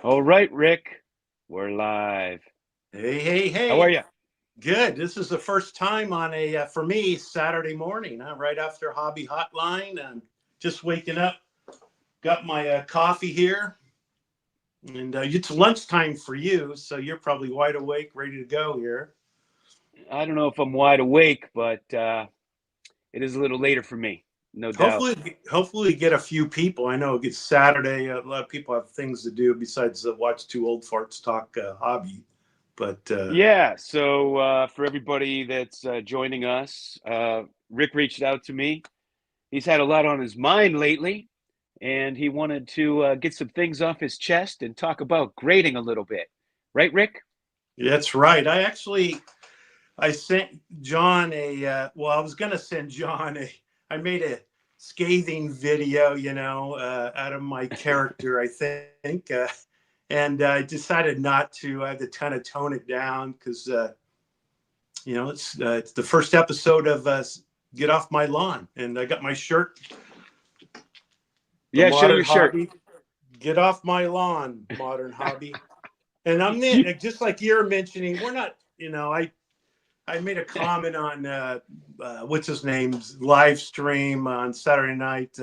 All right, Rick, we're live. Hey, hey, How are hey. you? Good. This is the first time on for me, Saturday morning, right after Hobby Hotline. I'm just waking up, got my coffee here, and it's lunchtime for you, so you're probably wide awake, ready to go here. I don't know if I'm wide awake, but it is a little later for me, no doubt. Hopefully, get a few people. I know it's Saturday. A lot of people have things to do besides watch two old farts talk hobby. But Yeah, so for everybody that's joining us, Rick reached out to me. He's had a lot on his mind lately, and he wanted to get some things off his chest and talk about grading a little bit. Right, Rick? that's right. I sent John I was going to send John I made a scathing video, out of my character, I think. And I decided not to. I had to kind of tone it down because, it's the first episode of Get Off My Lawn. And I got my shirt, The Yeah, show Modern your shirt. Hobby. Get Off My Lawn, Modern Hobby. And You, just like you're mentioning, we're not, I made a comment on what's his name's live stream on Saturday night.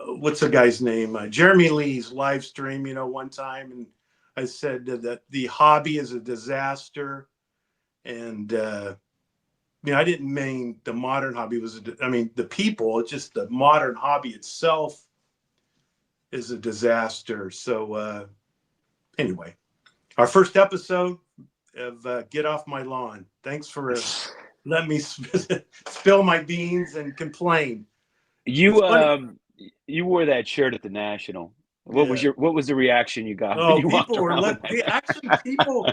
What's the guy's name? Jeremy Lee's live stream. One time, and I said that the hobby is a disaster, and I didn't mean the modern hobby I mean, the people. It's just the modern hobby itself is a disaster. So anyway, our first episode of Get Off My Lawn. Thanks for letting me spill my beans and complain. It's you funny. um you wore that shirt at the National. Yeah. What was the reaction you got when Oh, you walked people were around with look. that They actually guy?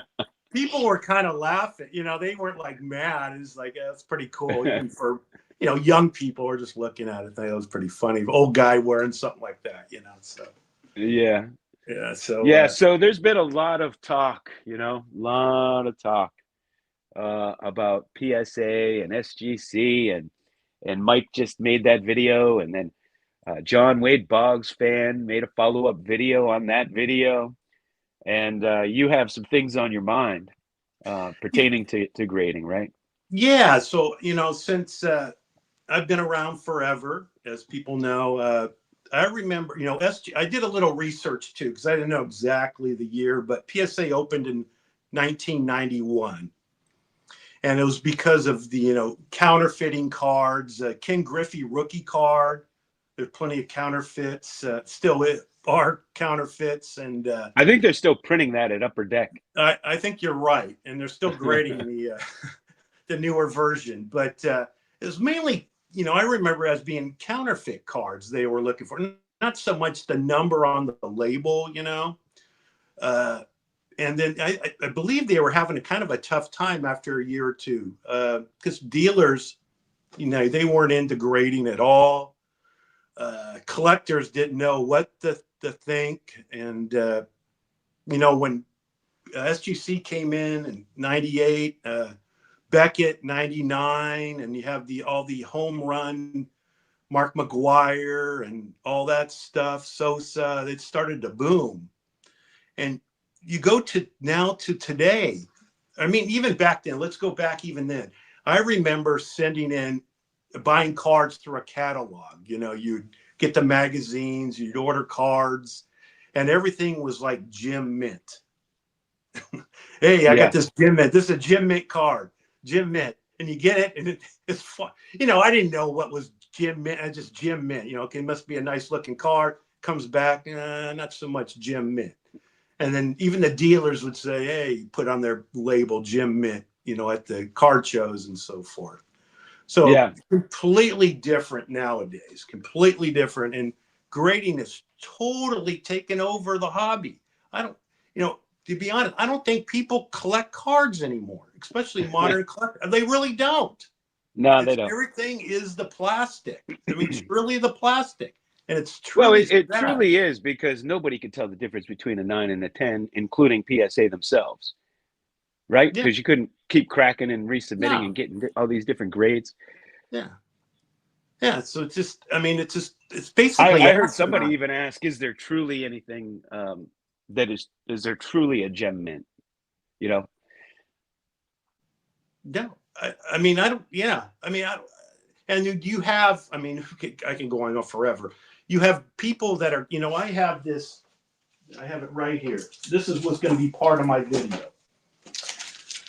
people were kind of laughing. They weren't like mad. It's like that's pretty cool. Even for young people were just looking at it. They thought it was pretty funny. Old guy wearing something like that. So Yeah. yeah. So Yeah, so there's been a lot of talk, a lot of talk about PSA and SGC and Mike just made that video and then John Wade Boggs fan made a follow-up video on that video and you have some things on your mind pertaining to grading, right? yeah. So since I've been around forever, as people know. I remember, I did a little research too because I didn't know exactly the year, but PSA opened in 1991, and it was because of the counterfeiting cards. Ken Griffey rookie card. There's plenty of counterfeits. Still are counterfeits, and I think they're still printing that at Upper Deck. I think you're right, and they're still grading the the newer version, but it was mainly, I remember as being counterfeit cards they were looking for, not so much the number on the label, uh, and then I believe they were having a kind of a tough time after a year or two because dealers, they weren't into grading at all. Collectors didn't know what to think, and when SGC came in '98. Beckett 99, and you have the all the home run Mark McGuire and all that stuff, Sosa. It started to boom, and you go to now to today. I mean, even back then. Let's go back even then. I remember sending in buying cards through a catalog. You'd get the magazines, you'd order cards, and everything was like Jim Mint. Hey, I got Yeah. this Jim Mint. This is a Jim Mint card. Jim Mint. And you get it, and it's fun. I didn't know what was Jim Mint. I just Jim Mint. Okay, must be a nice looking card. Comes back, not so much Jim Mint. And then even the dealers would say, hey, put on their label Jim Mint, at the card shows and so forth. So Yeah. completely different nowadays, completely different. And grading is totally taken over the hobby. I don't, to be honest, I don't think people collect cards anymore, especially modern collectors. They really don't. No, they It's don't. everything is the plastic. I mean, truly the plastic, and it's Well, truly it sad. truly is because nobody can tell the difference between a 9 and a 10, including PSA themselves, right? Yeah, Because you couldn't keep cracking and resubmitting no, and getting all these different grades. yeah. Yeah, so it's just, I mean, it's basically I heard somebody asinine. even ask, is there truly anything that is there truly a gem mint? You know? No, I mean, I don't, yeah, I mean, and you have, I mean, I can go on forever. You have people that are, I have this, I have it right here. This is what's going to be part of my video.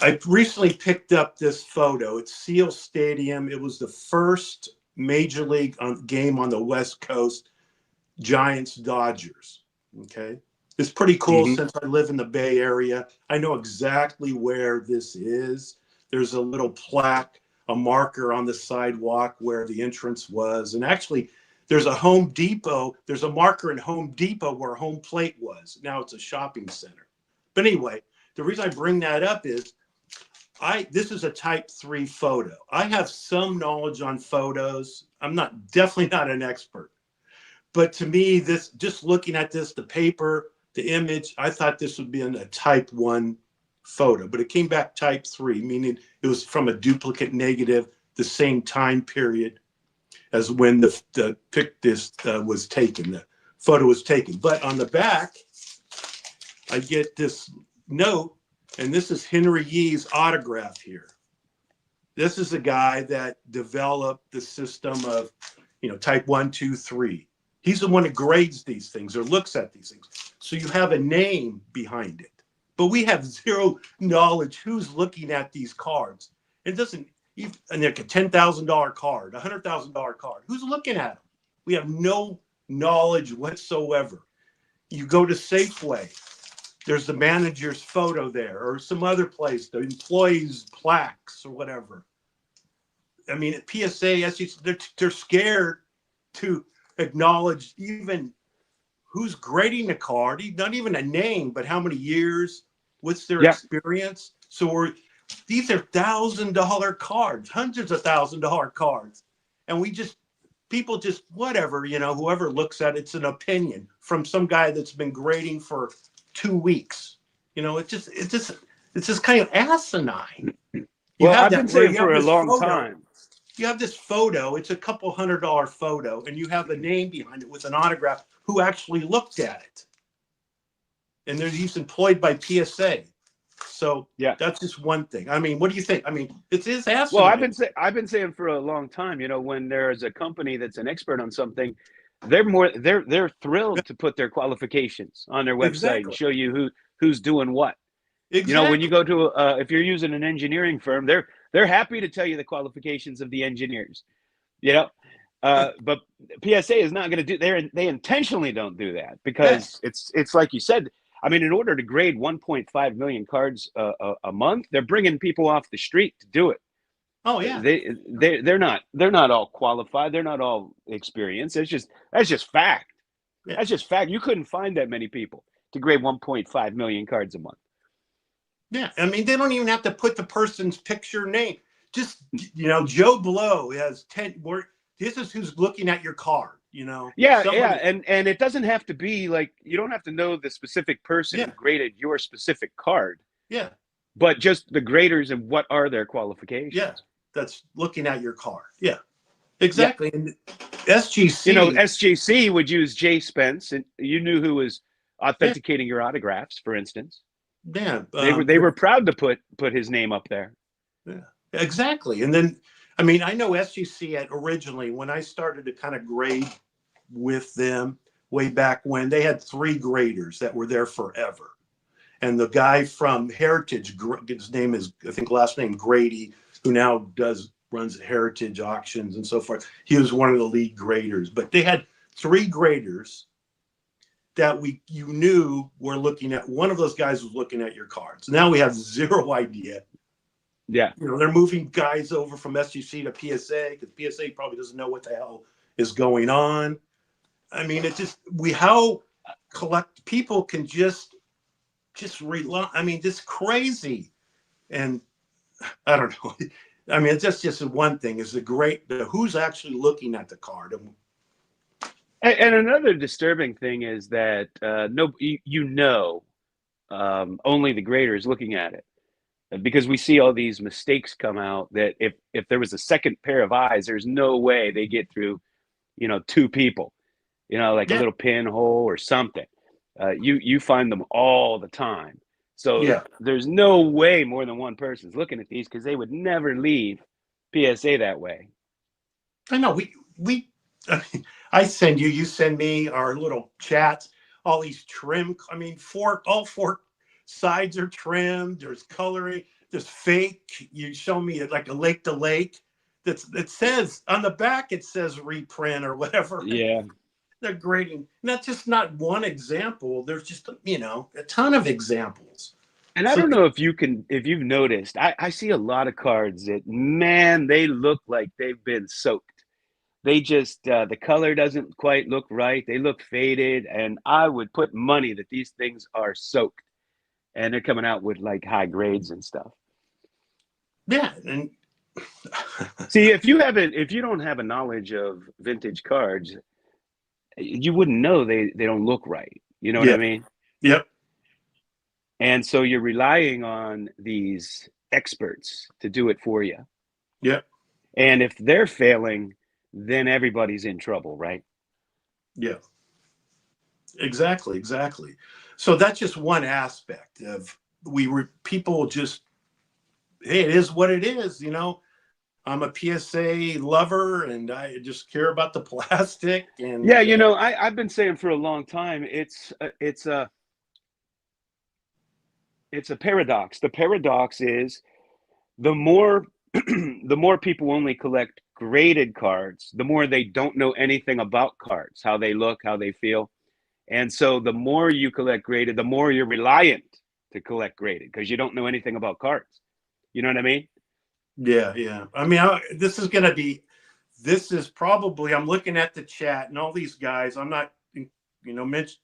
I recently picked up this photo. It's Seal Stadium. It was the first major league game on the West Coast, Giants Dodgers. Okay. It's pretty cool Mm-hmm. since I live in the Bay Area. I know exactly where this is. There's a little plaque, a marker on the sidewalk where the entrance was. And actually, there's a Home Depot. There's a marker in Home Depot where home plate was. Now it's a shopping center. But anyway, the reason I bring that up is this is a type 3 photo. I have some knowledge on photos. I'm definitely not an expert. But to me, this, just looking at this, the paper, the image, I thought this would be a type 1 photo, but it came back type 3, meaning it was from a duplicate negative, the same time period as when the was taken, the photo was taken. But on the back, I get this note, and this is Henry Yee's autograph here. This is the guy that developed the system of, type 1, 2, 3. He's the one that grades these things or looks at these things. So you have a name behind it. But we have zero knowledge who's looking at these cards. It doesn't, and like a $10,000 card, $100,000 card. Who's looking at them? We have no knowledge whatsoever. You go to Safeway, there's the manager's photo there, or some other place, the employees' plaques or whatever. I mean, at PSA, they're scared to acknowledge even who's grading the card, not even a name, but how many years, what's their Yeah. experience. So these are $1,000 cards, hundreds of $1,000 cards. And people just, whatever, whoever looks at it's an opinion from some guy that's been grading for 2 weeks. It's just kind of asinine. You Well, have I've that been where saying you have for a this long photo. time. You have this photo, it's a couple $100 photo, and you have the name behind it with an autograph who actually looked at it. And he's employed by PSA. So Yeah. that's just one thing. I mean, what do you think? I mean, it is Well, asinine. I've been saying for a long time, when there's a company that's an expert on something, they're thrilled to put their qualifications on their website and Exactly. show you who's doing what. When you Exactly. go to if you're using an engineering firm, they're happy to tell you the qualifications of the engineers. Yeah. But PSA is not going to do. They intentionally don't do that Yeah. because it's like you said. I mean, in order to grade 1.5 million cards a month, they're bringing people off the street to do it. Oh, yeah. They're not all qualified. They're not all experienced. That's just fact. Yeah. That's just fact. You couldn't find that many people to grade 1.5 million cards a month. Yeah. I mean, they don't even have to put the person's picture name. Just, Joe Blow has 10. This is who's looking at your card, Yeah, yeah, somebody. and it doesn't have to be like you don't have to know the specific person who Yeah. graded your specific card, Yeah. but just the graders and what are their Yeah. qualifications. That's looking at your card. Yeah. Yeah, Exactly. And SGC. SJC would use Jay Spence, and you knew who was Yeah. authenticating your autographs, for instance. Yeah. They were proud to put his name up there. Yeah. Exactly. And then, I mean, I know SGC originally, when I started to kind of grade with them way back when, they had 3 graders that were there forever. And the guy from Heritage, his name is, I think, last name Grady, who now runs Heritage auctions and so forth. He was one of the lead graders, but they had 3 graders that you knew were looking at. One of those guys was looking at your cards. Now we have zero idea. Yeah, They're moving guys over from SGC to PSA because PSA probably doesn't know what the hell is going on. I mean, it's just how collect people can just rely. I mean, just crazy. And I don't know. I mean, it's just one thing is who's actually looking at the card. and another disturbing thing is that only the grader is looking at it. because we see all these mistakes come out that if there was a second pair of eyes, there's no way they get through, two people, like a Yeah, little pinhole or something. You find them all the time. So yeah. there's no way more than one person's looking at these because they would never leave PSA that way. I know we I send you, you send me our little chats, all these trim. I mean, all four sides are trimmed. There's coloring. There's fake. You show me like a lake to lake. It says on the back. It says reprint or whatever. And Yeah. they're grading. Not just not one example. There's just a ton of examples. And I So don't know if you've noticed, I see a lot of cards that, man, they look like they've been soaked. They just, the color doesn't quite look right. They look faded. And I would put money that these things are soaked and they're coming out with like high grades and stuff. yeah, and See, if you don't have a knowledge of vintage cards, you wouldn't know they don't look right. You know what I yeah, mean? yep, And so you're relying on these experts to do it for you. yep, And if they're failing, then everybody's in trouble, right? yeah. Exactly, exactly. So that's just one aspect of people just, hey, it is what it is. I'm a PSA lover and I just care about the plastic Yeah, and I've been saying for a long time, it's a paradox. The paradox is the more the more people only collect graded cards, the more they don't know anything about cards, how they look, how they feel. And so the more you collect graded, the more you're reliant to collect graded because you don't know anything about cards. You know what I mean? yeah, yeah. I mean, this is probably, I'm looking at the chat and all these guys, I'm not, mention,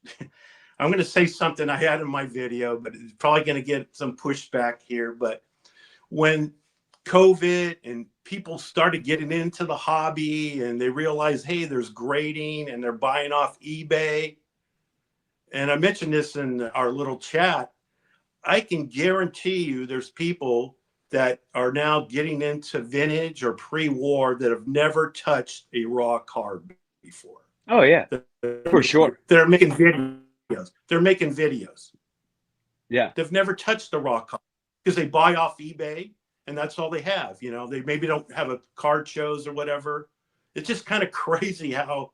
I'm going to say something I had in my video, but it's probably going to get some pushback here. But when COVID and people started getting into the hobby and they realized, hey, there's grading and they're buying off eBay. And I mentioned this in our little chat. I can guarantee you there's people that are now getting into vintage or pre-war that have never touched a raw card before. Oh yeah, for sure. They're making videos. They're making videos. Yeah. They've never touched the raw card because they buy off eBay and that's all they have. They maybe don't have a card shows or whatever. It's just kind of crazy how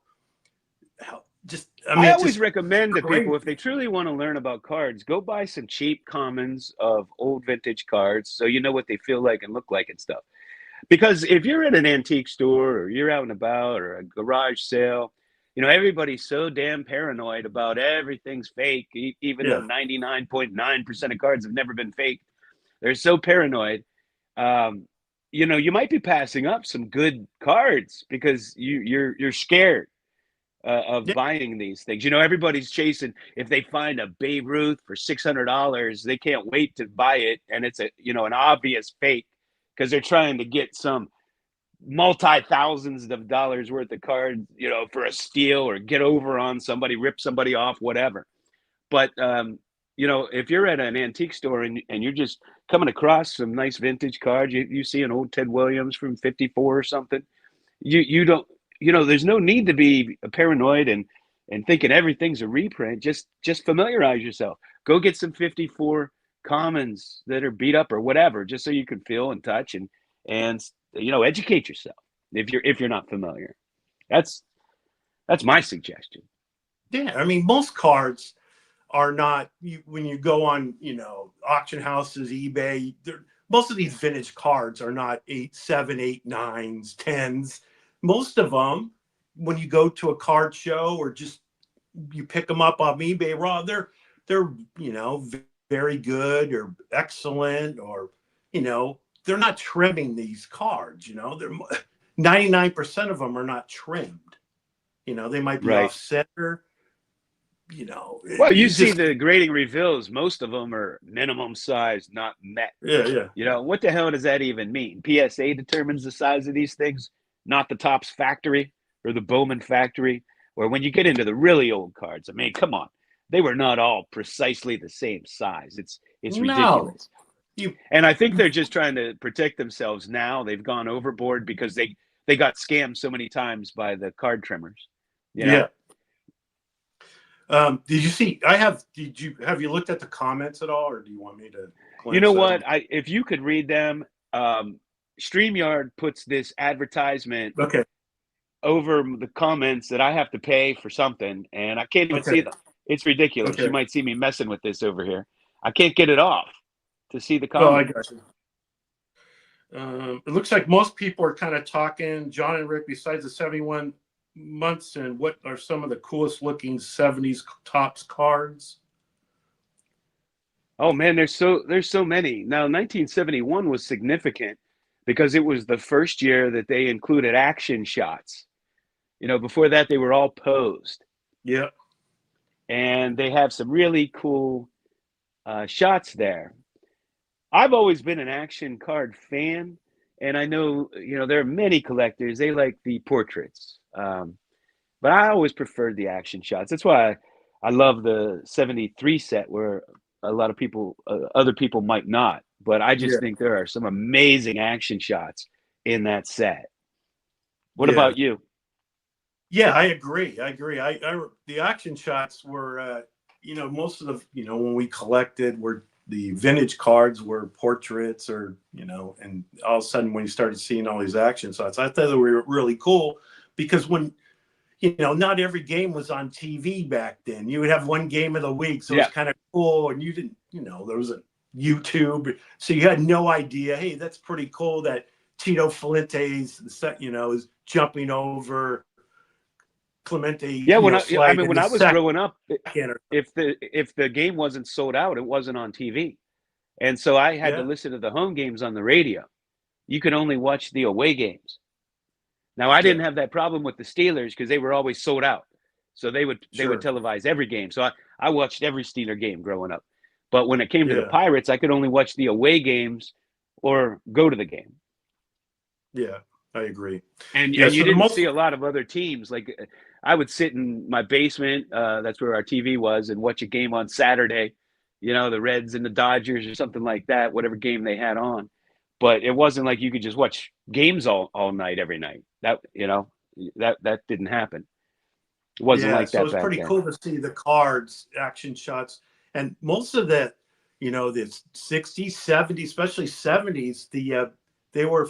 just, I mean, I it's always just recommend to crazy. people if they truly want to learn about cards, go buy some cheap commons of old vintage cards so you know what they feel like and look like and stuff. Because if you're at an antique store or you're out and about or a garage sale, everybody's so damn paranoid about everything's fake, even though Yeah. 99.9% of cards have never been faked. They're so paranoid. Um, you might be passing up some good cards because you're scared of Yeah. buying these things. Everybody's chasing. If they find a Babe Ruth for $600, they can't wait to buy it, and it's an obvious fake because they're trying to get some multi-thousands of dollars worth of cards, for a steal or get over on somebody, rip somebody off, whatever. But if you're at an antique store and you're just coming across some nice vintage cards, you see an old Ted Williams from '54 or something, you don't, there's no need to be paranoid and thinking everything's a reprint. Just familiarize yourself. Go get some '54 commons that are beat up or whatever, just so you can feel and touch and educate yourself if you're not familiar. That's my suggestion. Yeah. I mean, most cards are not, when you go on, auction houses, eBay, most of these vintage cards are not 8, 7, 8, 9s, 10s. Most of them, when you go to a card show or just you pick them up on eBay raw, they're very good or excellent, or they're not trimming these cards. They're 99% of them are not trimmed. They might be Right. off center. Well, you You see just, the grading reveals, most of them are minimum size, not met. yeah, yeah. What the hell does that even mean? PSA determines the size of these things, not the Topps factory or the Bowman factory. Or when you get into the really old cards, come on. They were not all precisely the same size. It's No, ridiculous. you, And I think they're just trying to protect themselves now. They've gone overboard because they got scammed so many times by the card trimmers, you know? yeah. Did you see? Have you looked at the comments at all, or do you want me to You know glance at them? what? If you could read them, StreamYard puts this advertisement Okay. over the comments that I have to pay for something, and I can't even see Okay. them. It's ridiculous. Okay. You might see me messing with this over here. I can't get it off to see the Oh, I comment. got you. It looks like most people are kind of talking, John and Rick, besides the 71 months, and what are some of the coolest looking 70s tops cards? Oh man, there's so many. Now, 1971 was significant because it was the first year that they included action shots. You know, before that they were all posed, Yeah. and they have some really cool shots there. I've always been an action card fan, and I know there are many collectors. They like the portraits, but I always preferred the action shots. That's why I love the '73 set, where a lot of people, other people might not. But I just Yeah. think there are some amazing action shots in that set. What Yeah. about you? Yeah, I agree. The action shots were, most of the, when we collected, were the vintage cards were portraits, or, and all of a sudden when you started seeing all these action shots, I thought they were really cool, because when, not every game was on TV back then. You would have one game of the week, so it was Yeah, kind of cool, and you didn't, there was a YouTube, so you had no idea. Hey, that's pretty cool that Tito Fuentes, is jumping over Clemente, yeah. I slide mean, in when the I was second. growing up, if the game wasn't sold out, it wasn't on TV, and so I had to Yeah, listen to the home games on the radio. You could only watch the away games. Now I yeah, didn't have that problem with the Steelers because they were always sold out. So they would sure, televise every game. So I watched every Steeler game growing up. But when it came to the yeah, Pirates, I could only watch the away games or go to the game. yeah. I agree. And Yeah, and you so the didn't see most, a lot of other teams. Like I would sit in my basement, that's where our TV was, and watch a game on Saturday, the Reds and the Dodgers or something like that, whatever game they had on. But it wasn't like you could just watch games all night every night. That didn't happen. It wasn't yeah, like so that it's back pretty then. cool to see the cards, action shots, and most of the, the 60s, 70s, especially 70s, they were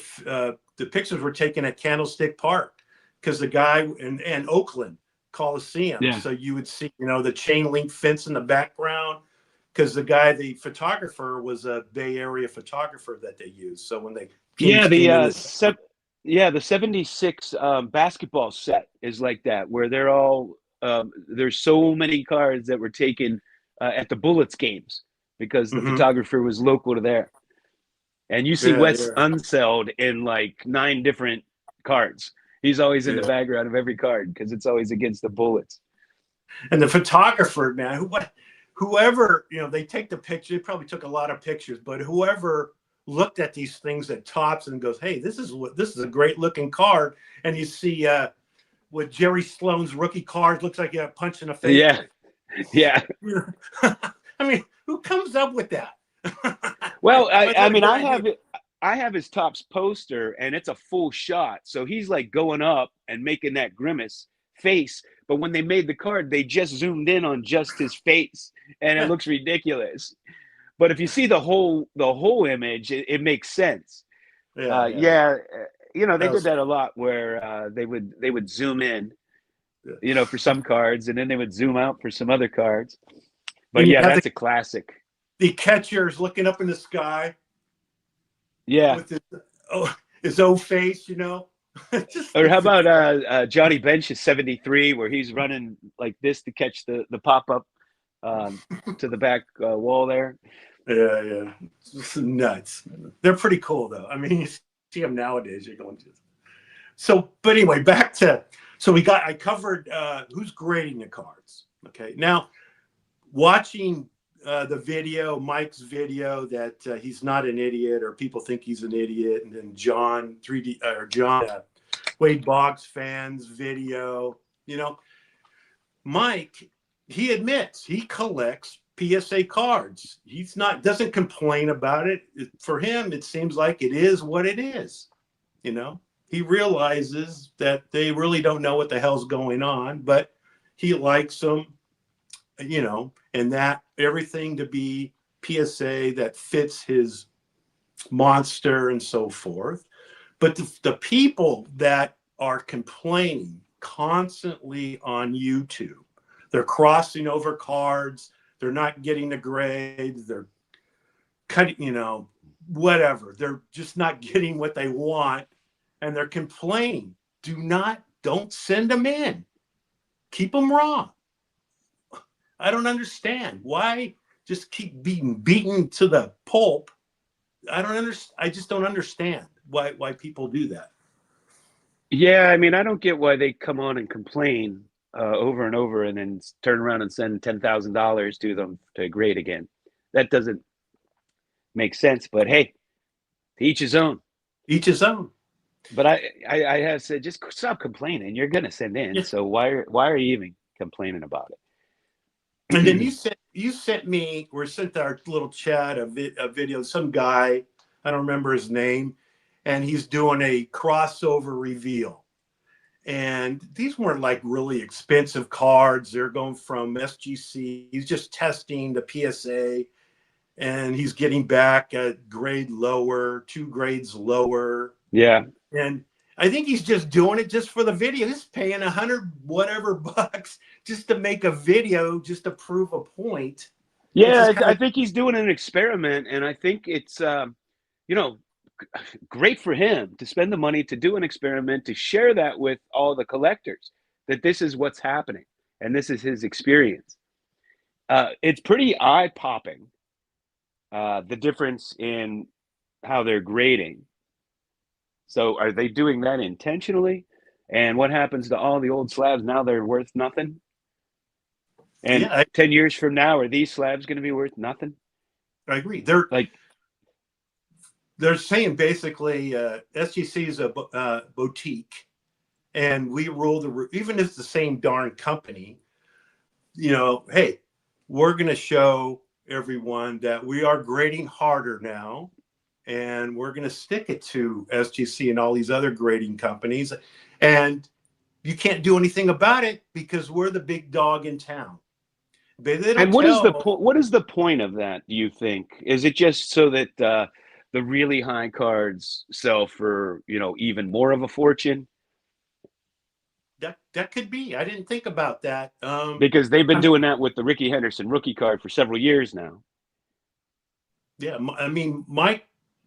the pictures were taken at Candlestick Park, because the guy in Oakland Coliseum. Yeah. So you would see, the chain link fence in the background, because the photographer was a Bay Area photographer that they used. So when the Yeah, teams came in, the 76 basketball set is like that, where there's so many cards that were taken at the Bullets games because the Mhm. photographer was local to there. And you see Yeah, Wes yeah, Unseld in like 9 different cards. He's always in the yeah. background of every card because it's always against the Bullets. And the photographer, man, whoever, they take the picture, they probably took a lot of pictures, but whoever looked at these things at Tops and goes, hey, this is a great looking card. And you see with Jerry Sloan's rookie cards, looks like you got a punch in the face. Yeah, yeah. I mean, who comes up with that? Well, I I thought a mean, good idea. I have his Topps poster, and it's a full shot, so he's like going up and making that grimace face. But when they made the card, they just zoomed in on just his face, and it looks ridiculous. But if you see the whole image, it makes sense. Yeah, yeah. Yeah, they That did was that a lot, where they would zoom in, good. for some cards, and then they would zoom out for some other cards. And But you yeah, have that's a classic. the catchers looking up in the sky Yeah. with his old face, just Or how about Johnny Bench's '73, where he's running like this to catch the pop up to the back wall there? yeah, yeah, it's just nuts. They're pretty cool though. I mean, you see them nowadays, you're going to. So, but anyway, back to, so I covered who's grading the cards. Okay, now watching the video, Mike's video, that he's not an idiot, or people think he's an idiot, and then John 3D or John Wade Boggs fans video. Mike, he admits he collects PSA cards. He's not, doesn't complain about it. For him, it seems like it is what it is. You know, he realizes that they really don't know what the hell's going on, but he likes them, you know, and that everything to be PSA that fits his monster and so forth. But the people that are complaining constantly on YouTube, they're crossing over cards, they're not getting the grades, they're cutting, you know, whatever. They're just not getting what they want, and they're complaining. Don't send them in. Keep them raw. I don't understand why just keep being beaten to the pulp. I don't understand. I just don't understand why people do that. Yeah, I mean, I don't get why they come on and complain over and over and then turn around and send $10,000 to them to grade again. That doesn't make sense. But hey, to each his own. Each his own. But I have said, just stop complaining. You're going to send in, Yes. so why are you even complaining about it? And then you sent me, or sent our little chat a video. Some guy, I don't remember his name, and he's doing a crossover reveal. And these weren't like really expensive cards. They're going from SGC. He's just testing the PSA, and he's getting back a grade lower, 2 grades lower. Yeah. And I think he's just doing it just for the video. He's paying 100 whatever bucks just to make a video, just to prove a point. Yeah, I think he's doing an experiment, and I think it's you know, great for him to spend the money to do an experiment, to share that with all the collectors, that this is what's happening and this is his experience. It's pretty eye-popping, the difference in how they're grading. So are they doing that intentionally? And what happens to all the old slabs now? They're worth nothing. And Yeah, 10 years from now, are these slabs going to be worth nothing? I agree. Like, They're saying basically SGC is a boutique, and we rule even if it's the same darn company, you know, hey, we're going to show everyone that we are grading harder now, and we're going to stick it to SGC and all these other grading companies. And you can't do anything about it because we're the big dog in town. But they don't and what is the tell. point? What is the point of that? Do you think? Is it just so that the really high cards sell for, even more of a fortune? That could be. I didn't think about that. Because they've been doing that with the Ricky Henderson rookie card for several years now. Yeah, I mean, my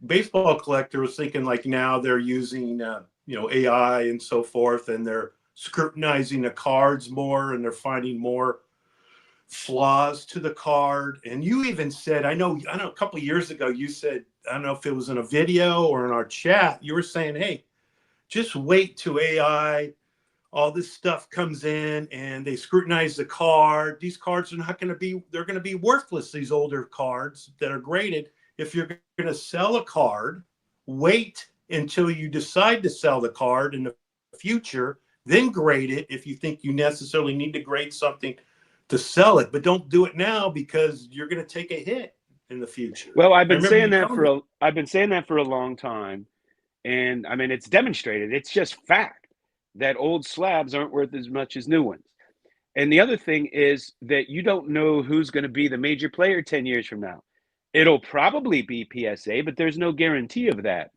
baseball collector was thinking like now they're using AI and so forth, and they're scrutinizing the cards more, and they're finding more flaws to the card. And you even said, I know a couple of years ago, you said, I don't know if it was in a video or in our chat, you were saying, hey, just wait till AI, all this stuff comes in and they scrutinize the card. These cards are not going to be, they're going to be worthless, these older cards that are graded. If you're going to sell a card, wait until you decide to sell the card in the future, then grade it if you think you necessarily need to grade something to sell it. But don't do it now because you're going to take a hit in the future. Well, I've been saying that for a long time. And I mean, it's demonstrated. It's just fact that old slabs aren't worth as much as new ones. And the other thing is that you don't know who's going to be the major player 10 years from now. It'll probably be PSA, but there's no guarantee of that.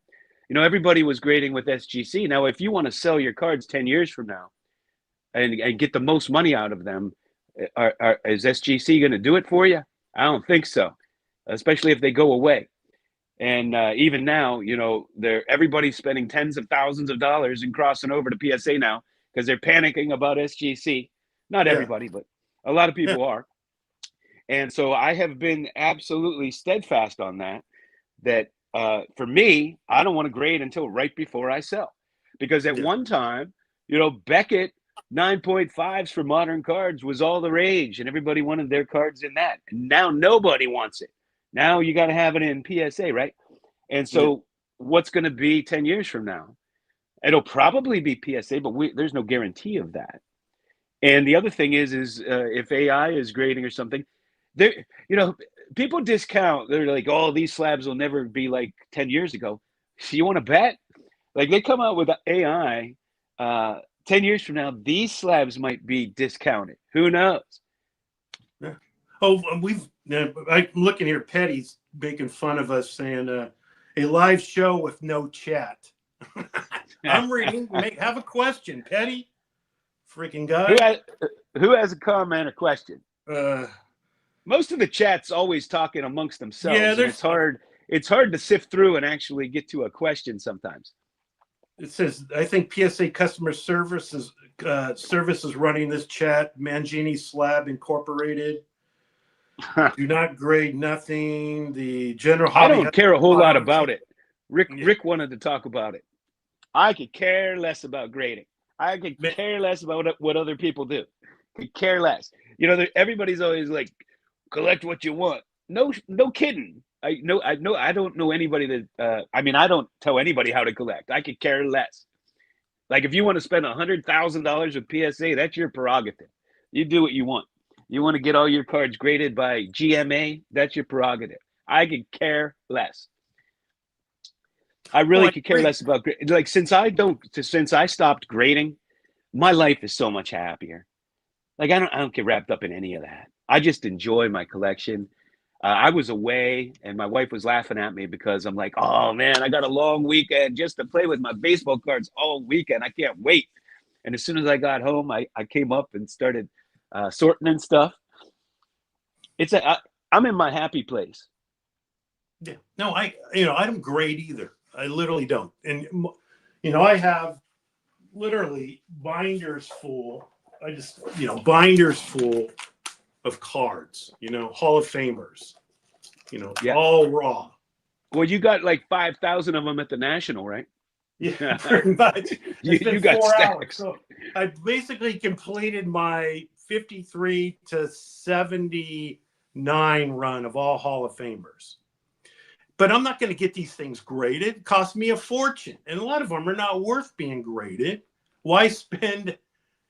Everybody was grading with SGC. Now, if you want to sell your cards 10 years from now and get the most money out of them, is SGC going to do it for you? I don't think so, especially if they go away. And even now, everybody's spending tens of thousands of dollars and crossing over to PSA now because they're panicking about SGC. Not everybody, but a lot of people are. And so I have been absolutely steadfast on that for me, I don't want to grade until right before I sell. Because at one time, Beckett 9.5s for modern cards was all the rage, and everybody wanted their cards in that. And now nobody wants it. Now you got to have it in PSA, right? And so what's going to be 10 years from now? It'll probably be PSA, but there's no guarantee of that. And the other thing is if AI is grading or something, they, people discount. They're like, oh, these slabs will never be like 10 years ago. So you want to bet? Like they come out with AI, 10 years from now, these slabs might be discounted. Who knows? Yeah. Oh, I'm looking here. Petty's making fun of us saying a live show with no chat. I'm reading. Have a question, Petty. Freaking guy. Who has a comment or question? Uh, Most of the chat's always talking amongst themselves. Yeah, and it's hard. It's hard to sift through and actually get to a question sometimes. It says, I think PSA customer service is running this chat. Mangini Slab Incorporated. Do not grade nothing. The general hobby. I don't care a whole lot about it. Rick wanted to talk about it. I could care less about grading. I could care less about what other people do. Could care less. Everybody's always like, collect what you want. No kidding. I don't know anybody that. I don't tell anybody how to collect. I could care less. Like if you want to spend $100,000 with PSA, that's your prerogative. You do what you want. You want to get all your cards graded by GMA, that's your prerogative. I could care less. I really could care less about like since I stopped grading, my life is so much happier. Like I don't get wrapped up in any of that. I just enjoy my collection. I was away and my wife was laughing at me because I'm like, oh man, I got a long weekend just to play with my baseball cards all weekend. I can't wait. And as soon as I got home, I came up and started sorting and stuff. I'm in my happy place. Yeah. No, I don't grade either. I literally don't. And I have literally binders full. Binders full of cards, Hall of Famers, all raw. Well, you got like 5,000 of them at the National, right? Yeah, pretty much. you got 4 stacks. Hours, so I basically completed my 53 to 79 run of all Hall of Famers. But I'm not going to get these things graded. It costs me a fortune. And a lot of them are not worth being graded. Why spend,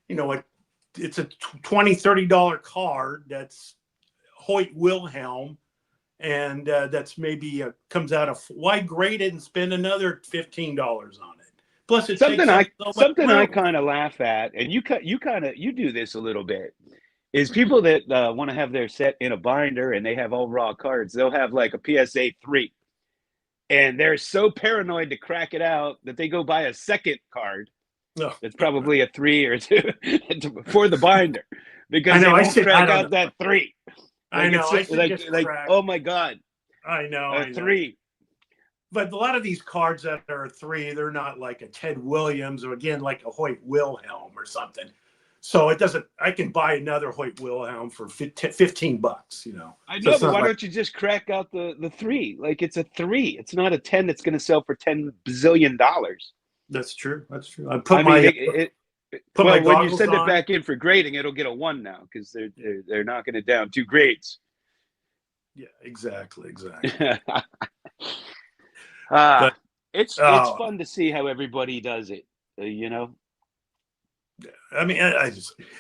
it's a $20, $30 card that's Hoyt Wilhelm, and that's maybe comes out of, why grade it and spend another $15 on it? Plus, it's something I kind of laugh at, and you do this a little bit, is people that want to have their set in a binder and they have all raw cards. They'll have like a PSA 3, and they're so paranoid to crack it out that they go buy a second card. No. It's probably a 3 or 2 for the binder because they won't crack out that 3. Like I know. Like oh my God. I know. A 3. But a lot of these cards that are 3, they're not like a Ted Williams or again like a Hoyt Wilhelm or something. So it doesn't. I can buy another Hoyt Wilhelm for $15. I know, but why don't you just crack out the 3? Like it's a 3. It's not a 10 that's going to sell for $10 bazillion. That's true. I put when you send it back in for grading, it'll get a 1 now because they're knocking it down 2 grades. Yeah, exactly. It's fun to see how everybody does it. I mean,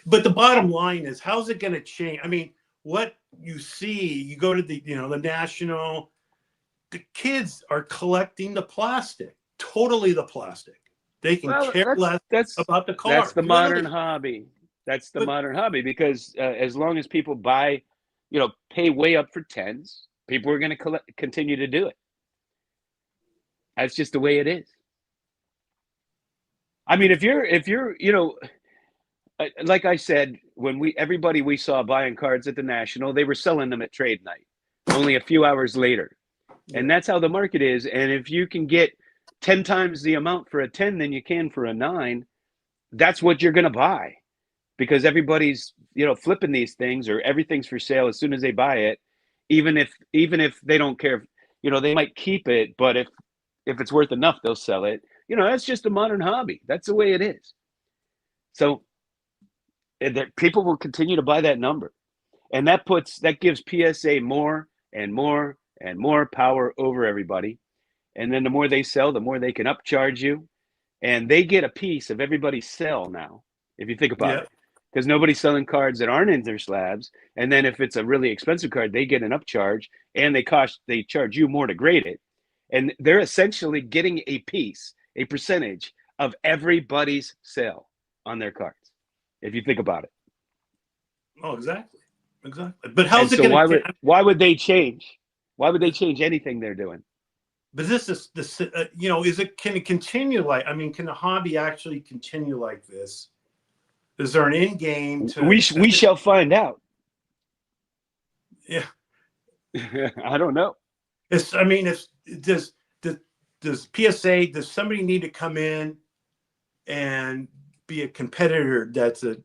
but the bottom line is, how's it going to change? I mean, what you see, you go to the National, the kids are collecting the plastic, totally the plastic. They can care less about the car. That's the modern hobby. That's the modern hobby because as long as people buy, pay way up for 10s, people are going to continue to do it. That's just the way it is. I mean, if you're, like I said, when everybody we saw buying cards at the National, they were selling them at trade night, only a few hours later. And that's how the market is. And if you can get 10 times the amount for a 10 than you can for a 9, that's what you're going to buy because everybody's, flipping these things or everything's for sale as soon as they buy it, even if they don't care, they might keep it, but if it's worth enough, they'll sell it. That's just a modern hobby. That's the way it is. So people will continue to buy that number. And that gives PSA more and more and more power over everybody. And then the more they sell, the more they can upcharge you. And they get a piece of everybody's sell now, if you think about it. because nobody's selling cards that aren't in their slabs. And then if it's a really expensive card, they get an upcharge, and they charge you more to grade it. And they're essentially getting a piece, a percentage of everybody's sale on their cards, if you think about it. Oh, exactly. But And how's it so going to? why would they change? Why would they change anything they're doing? But this can it continue like? I mean, can the hobby actually continue like this? Is there an end game to? We shall find out. Yeah, I don't know. I mean, does PSA, does somebody need to come in and be a competitor that's a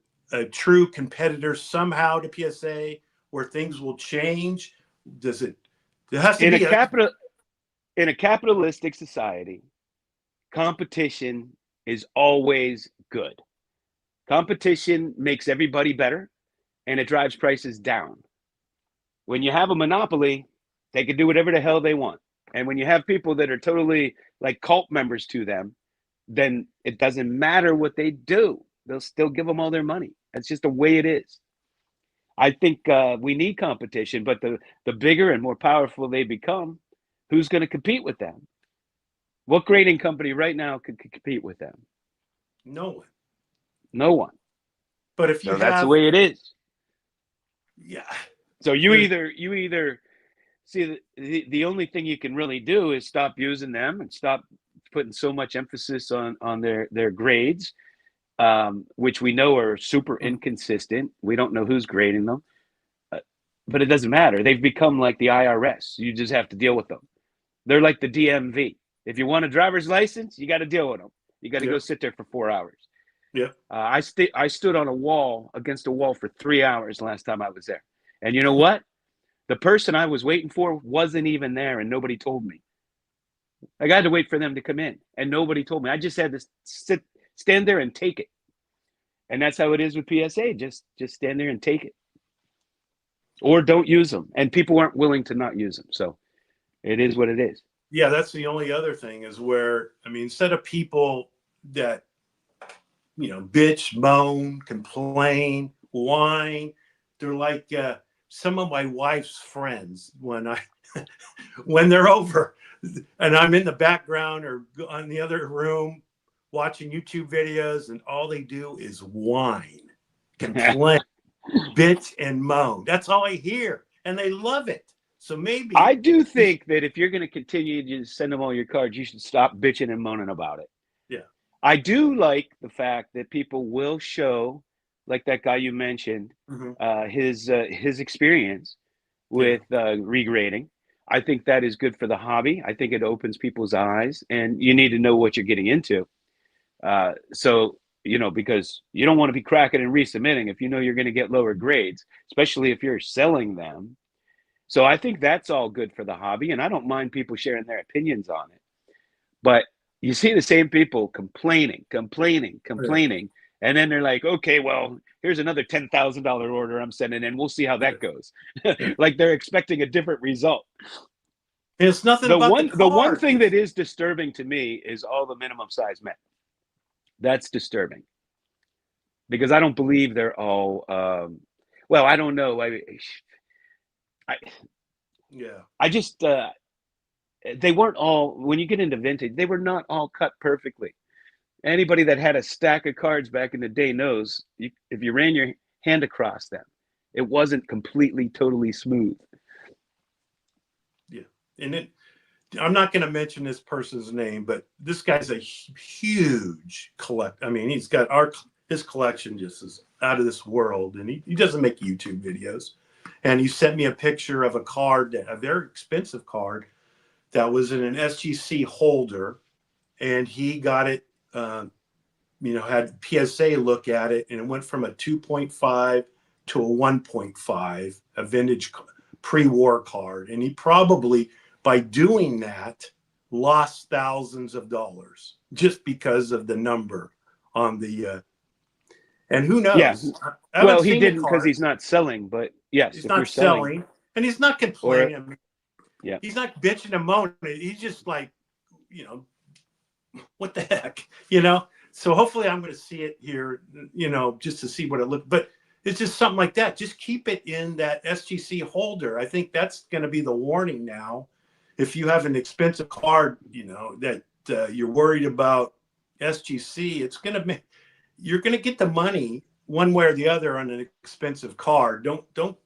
true competitor somehow to PSA, where things will change? Does it? There has to be in a capitalistic society, competition is always good. Competition makes everybody better, and it drives prices down. When you have a monopoly, they can do whatever the hell they want. And when you have people that are totally like cult members to them, then it doesn't matter what they do. They'll still give them all their money. That's just the way it is. I think we need competition, but the bigger and more powerful they become, who's going to compete with them? What grading company right now could compete with them? No one. No one. But if you so that's the way it is. Yeah. So you either see the only thing you can really do is stop using them and stop putting so much emphasis on their grades, which we know are super inconsistent. We don't know who's grading them, but it doesn't matter. They've become like the IRS. You just have to deal with them. They're like the DMV. If you want a driver's license, you got to deal with them. You got to go sit there for 4 hours. Yeah. I stood on a wall against a wall for 3 hours last time I was there. And you know what? The person I was waiting for wasn't even there, and nobody told me. I had to wait for them to come in, and nobody told me. I just had to stand there and take it. And that's how it is with PSA. Just stand there and take it. Or don't use them. And people aren't willing to not use them. So it is what it is. Yeah, that's the only other thing is where, I mean, instead of people that, bitch, moan, complain, whine, they're like some of my wife's friends when they're over and I'm in the background or on the other room watching YouTube videos, and all they do is whine, complain, bitch, and moan. That's all I hear, and they love it. So maybe I do think that if you're going to continue to send them all your cards, you should stop bitching and moaning about it. Yeah. I do like the fact that people will show, like that guy you mentioned, his experience with regrading. I think that is good for the hobby. I think it opens people's eyes, and you need to know what you're getting into. So, because you don't want to be cracking and resubmitting if you know you're going to get lower grades, especially if you're selling them. So I think that's all good for the hobby, and I don't mind people sharing their opinions on it. But you see the same people complaining, and then they're like, okay, well, here's another $10,000 order I'm sending in. We'll see how that goes. Like they're expecting a different result. It's nothing the about the one thing that is disturbing to me is all the minimum size men. That's disturbing because I don't believe they're all. Well, I don't know. I just they weren't all, when you get into vintage, they were not all cut perfectly. Anybody that had a stack of cards back in the day knows if you ran your hand across them, it wasn't completely, totally smooth. Yeah. And I'm not going to mention this person's name, but this guy's a huge collector. I mean, he's got his collection just is out of this world, and he doesn't make YouTube videos. And he sent me a picture of a very expensive card that was in an SGC holder, and he got it, had PSA look at it, and it went from a 2.5 to a 1.5, a vintage pre-war card. And he probably, by doing that, lost thousands of dollars just because of the number on the and who knows? Yeah. Well, he didn't because he's not selling, but yes, he's not selling, and he's not complaining. Yeah, he's not bitching and moaning. He's just like, what the heck, So hopefully I'm going to see it here, just to see what it looks. But it's just something like that. Just keep it in that SGC holder. I think that's going to be the warning now. If you have an expensive card, that you're worried about SGC, you're going to get the money one way or the other on an expensive card. Don't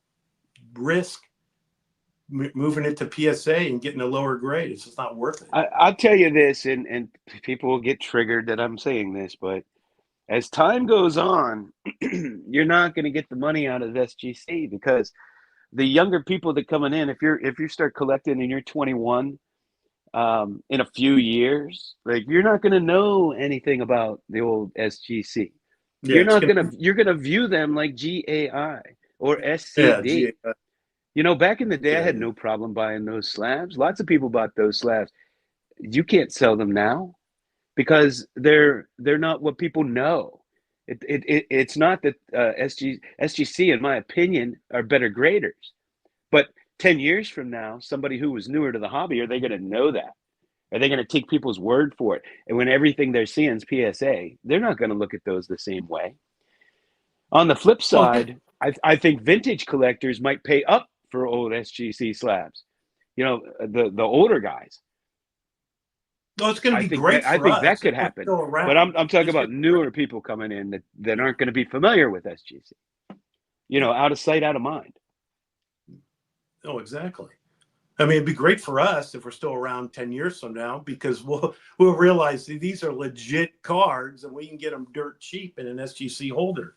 risk moving it to PSA and getting a lower grade. It's just not worth it. I'll tell you this, and people will get triggered that I'm saying this, but as time goes on, you're not going to get the money out of SGC, because the younger people that coming in, if you start collecting and you're 21, in a few years, like, you're not going to know anything about the old SGC. Yeah, You're gonna view them like GAI or yeah, SCD. Back in the day, I had yeah. no problem buying those slabs. Lots of people bought those slabs. You can't sell them now because they're not what people know. It's not that SGC, in my opinion, are better graders. But 10 years from now, somebody who was newer to the hobby, are they going to know that? Are they going to take people's word for it? And when everything they're seeing is PSA, they're not going to look at those the same way. On the flip Well, side, I think vintage collectors might pay up for old SGC slabs. The older guys. no, it's going to I be think great I for think that us if could we're happen. still But around. I'm talking It's about gonna be great. newer people coming in that aren't going to be familiar with SGC. Out of sight, out of mind. Oh, exactly. I mean, it'd be great for us if we're still around 10 years from now, because we'll realize these are legit cards and we can get them dirt cheap in an SGC holder.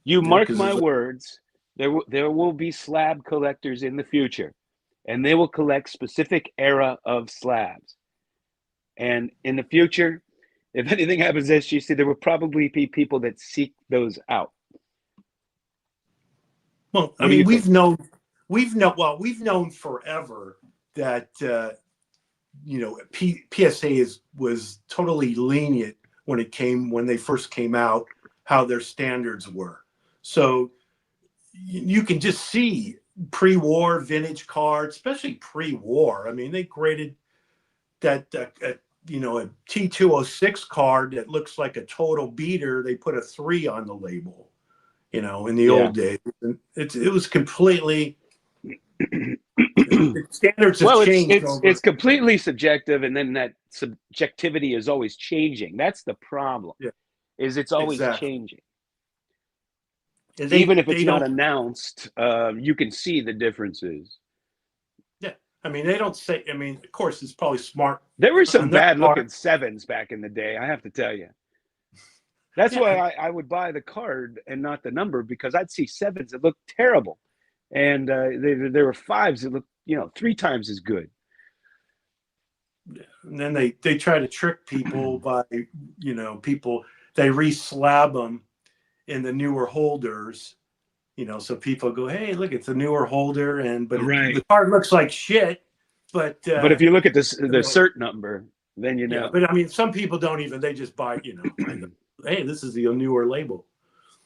You mark Because my words, there will be slab collectors in the future, and they will collect specific era of slabs. And in the future, if anything happens to SGC, there will probably be people that seek those out. well, I What do mean, you think? we've known forever that PSA was totally lenient when they first came out, how their standards were. So you can just see pre-war vintage cards, especially pre-war. I mean, they graded that a T206 card that looks like a total beater. They put a 3 on the label. In the Yeah. old days, and it was completely. Standards have Well, changed over. it's completely subjective, and then that subjectivity is always changing. That's the problem. Yeah, Is it's always exactly. changing. And Even if they it's not don't. announced, you can see the differences. Yeah, I mean, they don't say. I mean, of course, it's probably smart There were some on their bad looking part. sevens back in the day, I have to tell you. That's Yeah, why I would buy the card and not the number, because I'd see sevens that looked terrible, and there were fives that looked 3 times as good. and then they try to trick people by people, they re-slab them in the newer holders. So people go, hey, look, it's a newer holder, but Right. the card looks like shit. But But if you look at the cert number, then you yeah, know. but I mean, some people don't even. They just buy. Hey, this is the newer label.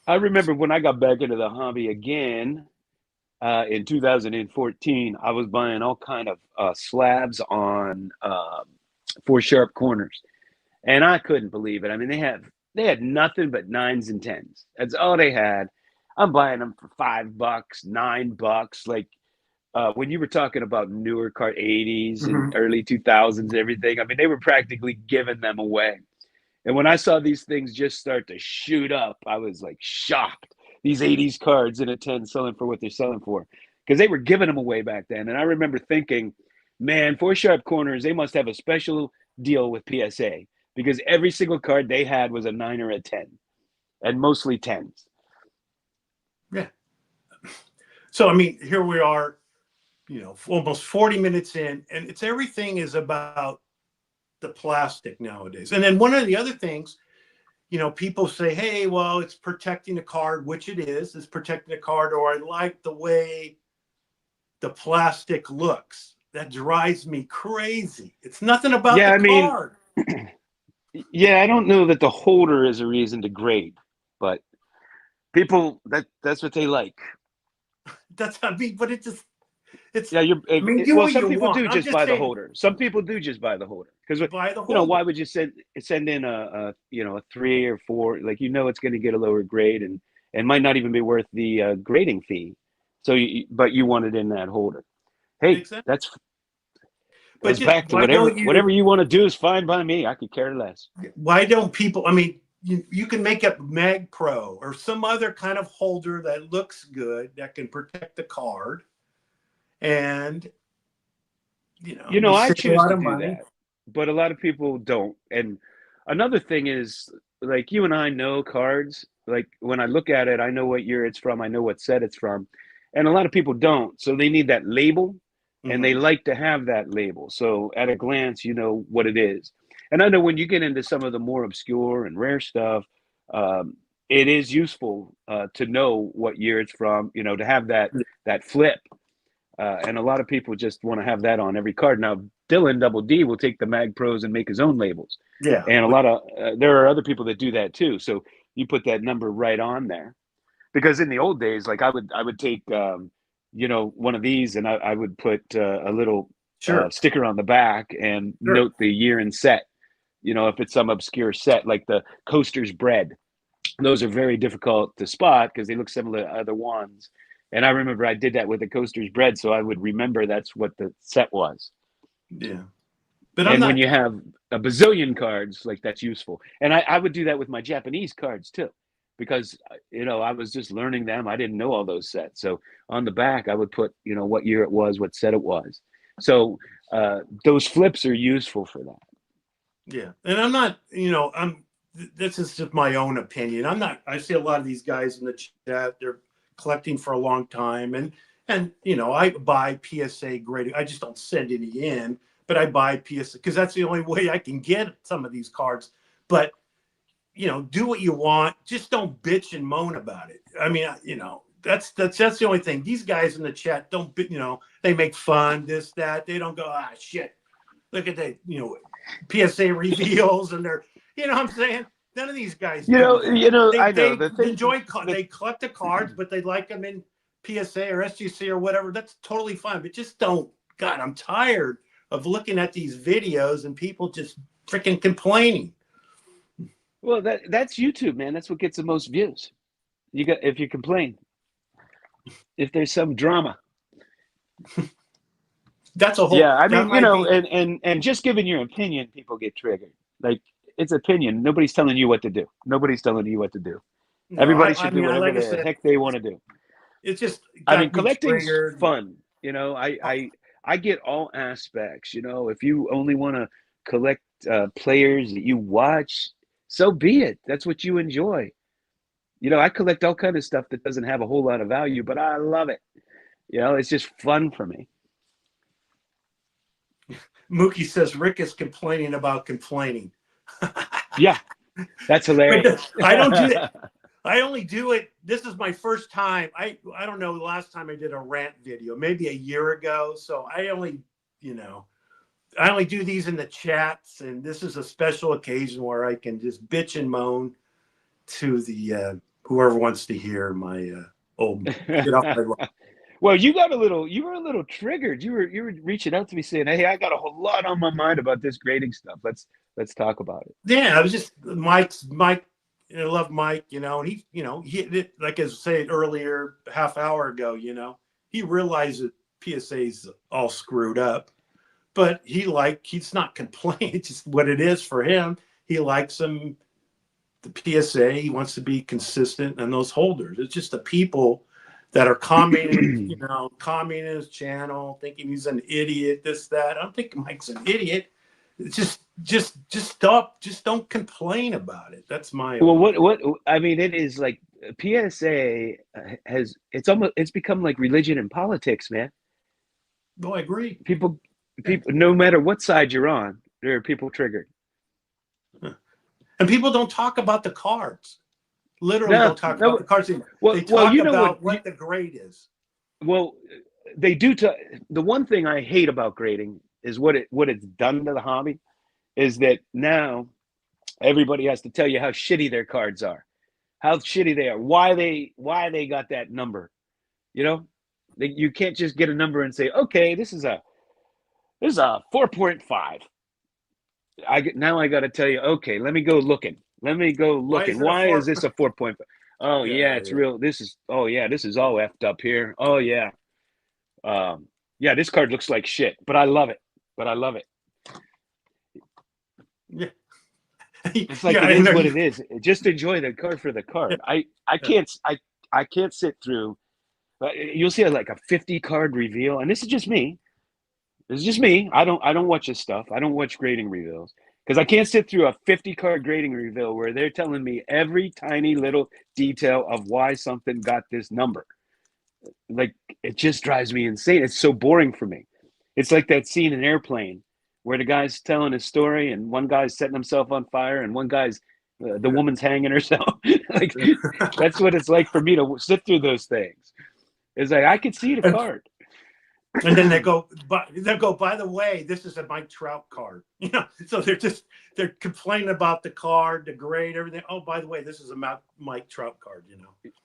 I remember when I got back into the hobby again in 2014, I was buying all kind of slabs on 4 sharp corners, and I couldn't believe it. I mean, they had nothing but 9s and 10s. That's all they had. I'm buying them for $5, $9. Like when you were talking about newer card 80s and Mm-hmm. early 2000s and everything, I mean, they were practically giving them away. And when I saw these things just start to shoot up, I was like shocked. These 80s cards in a 10 selling for what they're selling for, because they were giving them away back then. And I remember thinking, man, 4 sharp corners, they must have a special deal with PSA, because every single card they had was a 9 or a 10, and mostly 10s. Yeah. So I mean, here we are, almost 40 minutes in, and everything is about the plastic nowadays. And then one of the other things, people say, hey, well, it's protecting the card, which it is. It's protecting the card, or I like the way the plastic looks. That drives me crazy. It's nothing about Yeah, the I mean, card. yeah, I don't know that the holder is a reason to grade, but people, that's what they like. That's, I mean, but It's, Yeah, I mean, do well, what some you people want. do I'm just just buy the saying, holder. Some people do just buy the holder because buy the why holder. would you send in a a 3 or 4, like it's going to get a lower grade and might not even be worth the grading fee. So but you want it in that holder. Hey, Exactly. that's But goes back to why don't whatever you? you want to do is fine by me. I could care less. Why don't people? I mean, you can make up Mag Pro or some other kind of holder that looks good that can protect the card, and you I save a choose lot to of do money. that, but a lot of people don't. And another thing is, like you and I know cards. Like when I look at it, I know what year it's from. I know what set it's from, and a lot of people don't. So they need that label, and they Hmm. like to have that label. So at a glance, you know what it is. And I know when you get into some of the more obscure and rare stuff, um, it is useful to know what year it's from. To have that flip. And a lot of people just want to have that on every card. Now, Dylan Double D will take the Mag Pros and make his own labels, Yeah, and a lot of there are other people that do that too. So you put that number right on there because in the old days, like I would take one of these and I would put a little sure, sticker on the back and sure. note the year and set. If it's some obscure set like the Coaster's Bread, those are very difficult to spot because they look similar to other ones. And I remember I did that with the Coaster's Bread, so I would remember that's what the set was. Yeah, but I'm And when not. you have a bazillion cards, like that's useful. And I would do that with my Japanese cards too, because I was just learning them. I didn't know all those sets. So on the back, I would put what year it was, what set it was. So those flips are useful for that. Yeah, and I'm not. I'm. This is just my own opinion. I'm not. I see a lot of these guys in the chat. They're collecting for a long time, and I buy PSA grading. I just don't send any in, but I buy PSA because that's the only way I can get some of these cards. But do what you want. Just don't bitch and moan about it. I mean, that's the only thing. These guys in the chat don't. They make fun this that. They don't go shit. Look at that. PSA reveals and they're, what I'm saying? None of these guys do that. They I know they the thing. enjoy they collect the cards, but they like them in PSA or SGC or whatever. That's totally fine. But just don't. God, I'm tired of looking at these videos and people just freaking complaining. Well, that's YouTube, man. That's what gets the most views. You got if you complain, if there's some drama. That's a whole. Yeah, I That mean, might be. and just giving your opinion, people get triggered. Like it's opinion. Nobody's telling you what to do. Nobody's telling you what to do. No, Everybody I should do mean, whatever like I the said, heck they want to do. it just I mean, got me collecting's triggered. fun. I get all aspects. If you only want to collect players that you watch, so be it. That's what you enjoy. I collect all kind of stuff that doesn't have a whole lot of value, but I love it. It's just fun for me. Mookie says Rick is complaining about complaining. Yeah, that's But hilarious. I don't do it. I only do it. This is my first time. I don't know. The last time I did a rant video, maybe a year ago. So I only do these in the chats, and this is a special occasion where I can just bitch and moan to the whoever wants to hear my old get off my lawn. Well, you were a little triggered. You were reaching out to me saying, "Hey, I got a whole lot on my mind about this grading stuff. Let's talk about it." Yeah, I was just Mike. I love Mike, and he like I said earlier, half hour ago, he realized that PSA's all screwed up, but he's not complaining. It's just what it is for him. He likes them, the PSA. He wants to be consistent and those holders. It's just the people that are commenting, commenting his channel, thinking he's an idiot, this, that. I don't think Mike's an idiot. It's just stop. Just don't complain about it. That's my Well, only. what I mean, it is like PSA it's become like religion and politics, man. No, I agree. People, no matter what side you're on, there are people triggered. And people don't talk about the cards. Literally, No, don't talk about no. the cards. They Well, talk you know about what the grade is. well, they do. The one thing I hate about grading is what it's done to the hobby is that now everybody has to tell you how shitty their cards are, how shitty they are, why they got that number. You know, You can't just get a number and say, okay, this is a 4.5. Now I got to tell you, okay, let me go looking. Let me go Why is looking. it a Why is 4? this a 4.5? Oh yeah, Yeah, it's yeah. real. Oh yeah, this is all effed up here. Oh yeah. Yeah, this card looks like shit, but I love it. But I love it. Yeah. It's like Yeah, it I is know what you. it is. Just enjoy the card for the Yeah, card. yeah. I can't sit through. You'll see like a 50 card reveal, and this is just me. This is just me. I don't watch this stuff. I don't watch grading reveals because I can't sit through a 50 card grading reveal where they're telling me every tiny little detail of why something got this number. Like it just drives me insane. It's so boring for me. It's like that scene in Airplane where the guy's telling his story and one guy's setting himself on fire and one guy's the Yeah. woman's hanging herself. Like that's what it's like for me to sit through those things. It's like I could see the And, card. and then they go, by the way, this is a Mike Trout card. So they're complaining about the card, the grade, everything. Oh, by the way, this is a Mike Trout card. Yeah,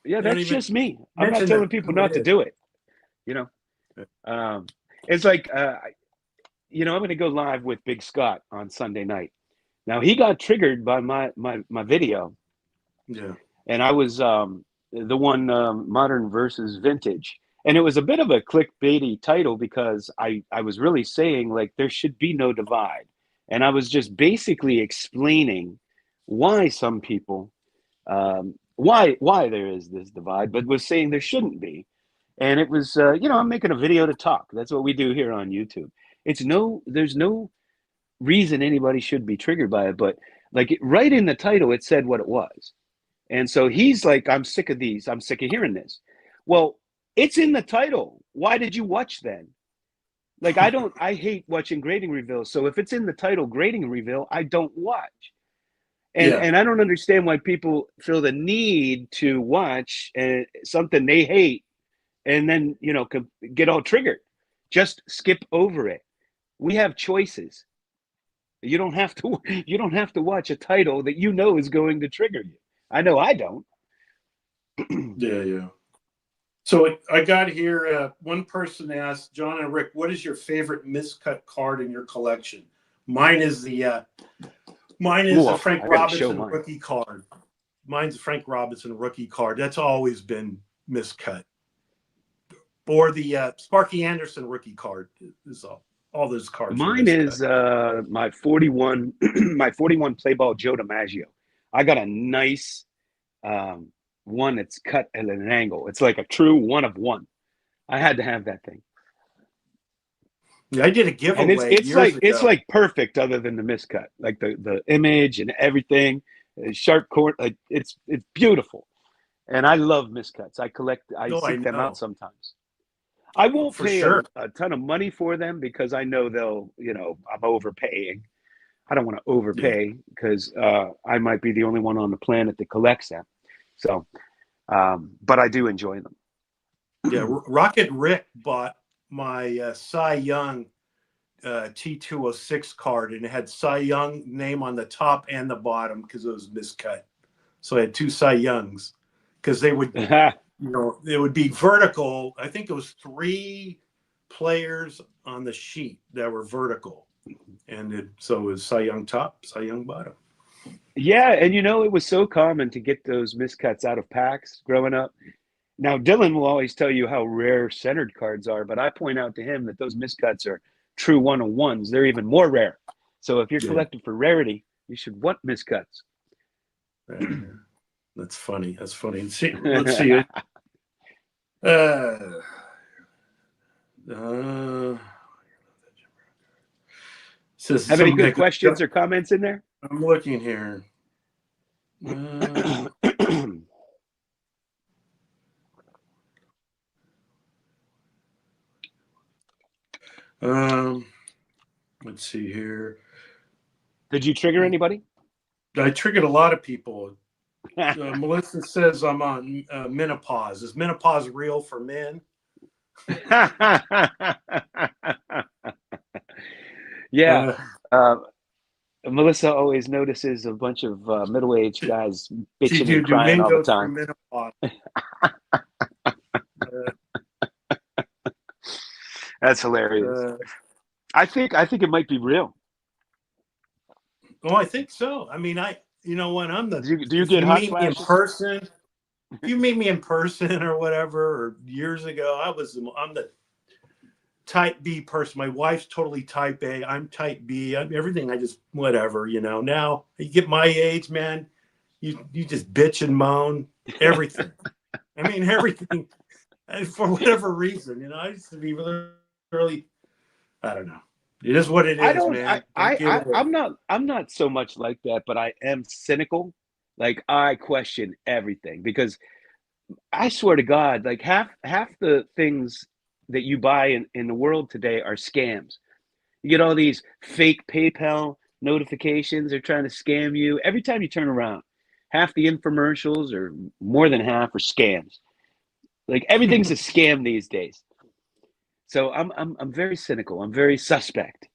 They don't that's even just me. I'm not mention telling people who it not to is. do it. You know, it's like I'm going to go live with Big Scott on Sunday night. Now he got triggered by my video, Yeah. and I was the one modern versus vintage, and it was a bit of a clickbaity title because I was really saying like there should be no divide, and I was just basically explaining why some people why there is this divide, but was saying there shouldn't be. And it was, I'm making a video to talk. That's what we do here on YouTube. There's no reason anybody should be triggered by it, but like right in the title, it said what it was. And so he's like, I'm sick of these. I'm sick of hearing this. Well, it's in the title. Why did you watch then? Like, I hate watching grading reveals. So if it's in the title, grading reveal, I don't watch. Yeah. And I don't understand why people feel the need to watch something they hate and then get all triggered. Just skip over it. We have choices. You don't have to watch a title that is going to trigger you. I know I don't. Yeah. Yeah. So I got here. One person asked, John and Rick, what is your favorite miscut card in your collection? Mine is the Frank I got to show Robinson mine. rookie card. Mine's the Frank Robinson rookie card. That's always been miscut. Or the Sparky Anderson rookie card is all those cards. Mine is my 41 my 41 play ball Joe DiMaggio. I got a nice one that's cut at an angle. It's like a true 1 of 1. I had to have that thing. Yeah, I did a And giveaway it's years like ago. perfect other than the miscut. Like the image and everything, sharp corner, like it's beautiful. And I love miscuts. I No, I seek them out know. sometimes. I won't For pay sure. a ton of money for them because I know I'm overpaying. I don't want to Yeah. overpay because I might be the only one on the planet that collects them. So, but I do enjoy them. Yeah. Rocket Rick bought my Cy Young T206 card, and it had Cy Young name on the top and the bottom because it was miscut. So I had 2 Cy Youngs because they would, it would be vertical. I think it was 3 players on the sheet that were vertical, and so it was Cy Young top, Cy Young bottom. Yeah, and it was so common to get those miscuts out of packs growing up. Now, Dylan will always tell you how rare centered cards are, but I point out to him that those miscuts are true 1 of 1s. They're even more rare. So if you're collecting for rarity, you should want miscuts. That's funny. That's funny. Let's see it. Have any good questions or comments in there? I'm looking here. Let's see here. Did you trigger anybody? I triggered a lot of people. Melissa says I'm on menopause. Is menopause real for men? Yeah. Melissa always notices a bunch of middle-aged guys bitching and crying all the time. That's hilarious. Uh, I think it might be real. oh, I think so. I mean, when Do you if get you hot meet me in flashes? person, if you meet me in person or whatever, or years ago, I'm the type B person. My wife's totally type A. I'm type B. Everything. I just whatever. Now you get my age, man. You just bitch and moan everything. I mean everything for whatever reason. I used to be really, really. I don't know. It is what it I is, don't. man. Don't get it. I'm not so much like that, but I am cynical. Like I question everything because I swear to God, like half the things that you buy in the world today are scams. You get all these fake PayPal notifications. They're trying to scam you. Every time you turn around, half the infomercials or more than half are scams. Like everything's a scam these days. So I'm very cynical. I'm very suspect,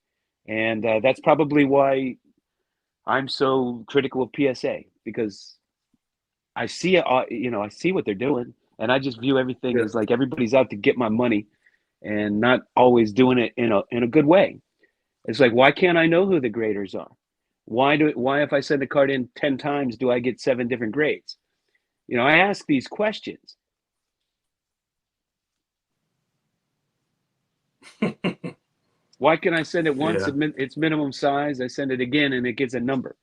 and that's probably why I'm so critical of PSA because I see it. I see what they're doing, and I just view everything Yeah. as like everybody's out to get my money, and not always doing it in a good way. It's like, why can't I know who the graders are? Why if I send a card in 10 times do I get 7 different grades? I ask these questions. Why can I send it once? Yeah. It's minimum size. I send it again and it gets a number.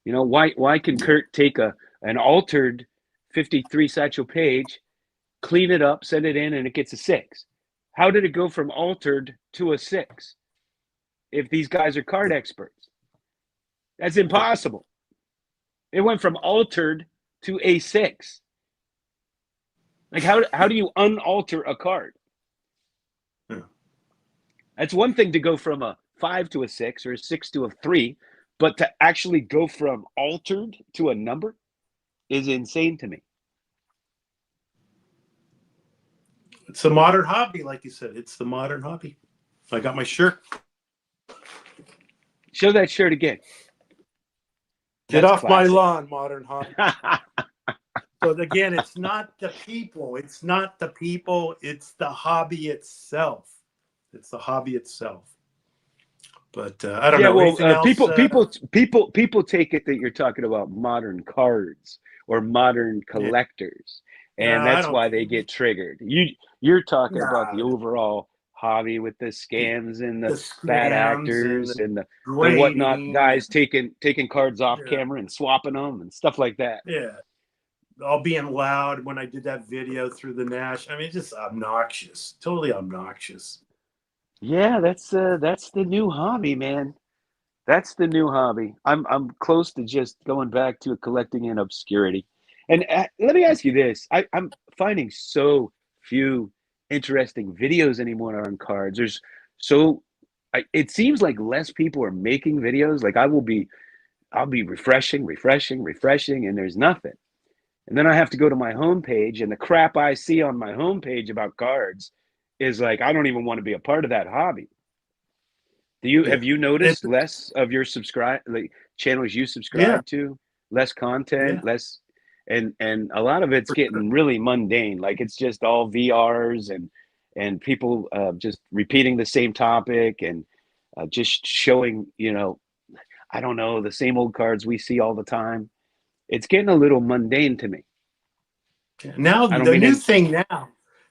Why can Kurt take an altered 53 satchel page, clean it up, send it in, and it gets a 6? How did it go from altered to a 6 if these guys are card experts? That's impossible. It went from altered to a 6. Like how do you unalter a card? Yeah. That's one thing to go from a 5 to a 6 or a 6 to a 3, but to actually go from altered to a number is insane to me. It's a modern hobby, like you said. It's the modern hobby. I got my shirt. Show that shirt again. Get That's off my classic. lawn, modern hobby. So again, it's not the people. It's not the people. It's the hobby itself. It's the hobby itself. But I don't Yeah, know well, anything else. people take it that you're talking about modern cards or modern Yeah, collectors, no, and I that's don't. why they get triggered. You're talking about the Nah, overall hobby with the scams and the the bad scams and actors the and the whatnot grading. guys taking cards off Yeah, camera and swapping them and stuff like that. yeah. All being loud when I did that video through the Nash. I mean, just obnoxious. Totally obnoxious. Yeah, that's the new hobby, man. That's the new hobby. I'm close to just going back to collecting in obscurity. And let me ask you this: I'm finding so few interesting videos anymore on cards. So it seems like less people are making videos. Like I'll be refreshing, and there's nothing. And then I have to go to my homepage, and the crap I see on my homepage about cards is like I don't even want to be a part of that hobby. Yeah. Have you And noticed less of your subscribe like channels you yeah, subscribe to, less content, yeah. less and a lot of it's getting really mundane. Like it's just all VRs and people just repeating the same topic and just showing, I don't know, the same old cards we see all the time. It's getting a little mundane to me. Now I don't mean it.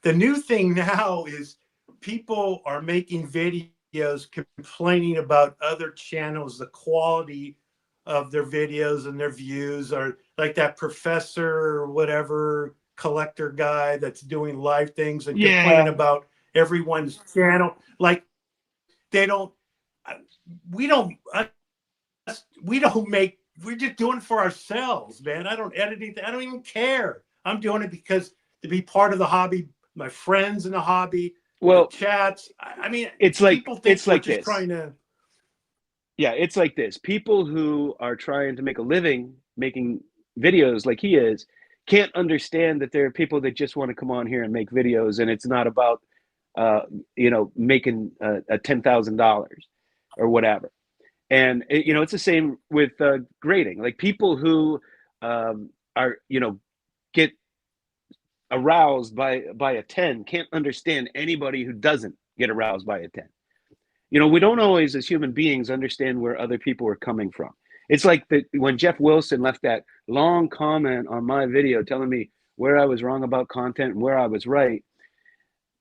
the new thing now is people are making videos complaining about other channels, the quality of their videos and their views, or like that professor or whatever collector guy that's doing live things and complaining Yeah. about everyone's channel. Like they don't, we don't, we don't make, we're just doing it for ourselves, man. I don't edit anything. I don't even care. I'm doing it because to be part of the hobby, my friends in the hobby, the Well, chats. I mean, it's like people think it's we're like just this. trying to. Yeah, it's like this. People who are trying to make a living making videos like he is can't understand that there are people that just want to come on here and make videos, and it's not about uh, making a $10,000 or whatever. And Yeah, it's the same with grading. Like people who are get aroused by a 10 can't understand anybody who doesn't get aroused by a 10. You know, we don't always, as human beings, understand where other people are coming from. It's like when Jeff Wilson left that long comment on my video telling me where I was wrong about content and where I was right.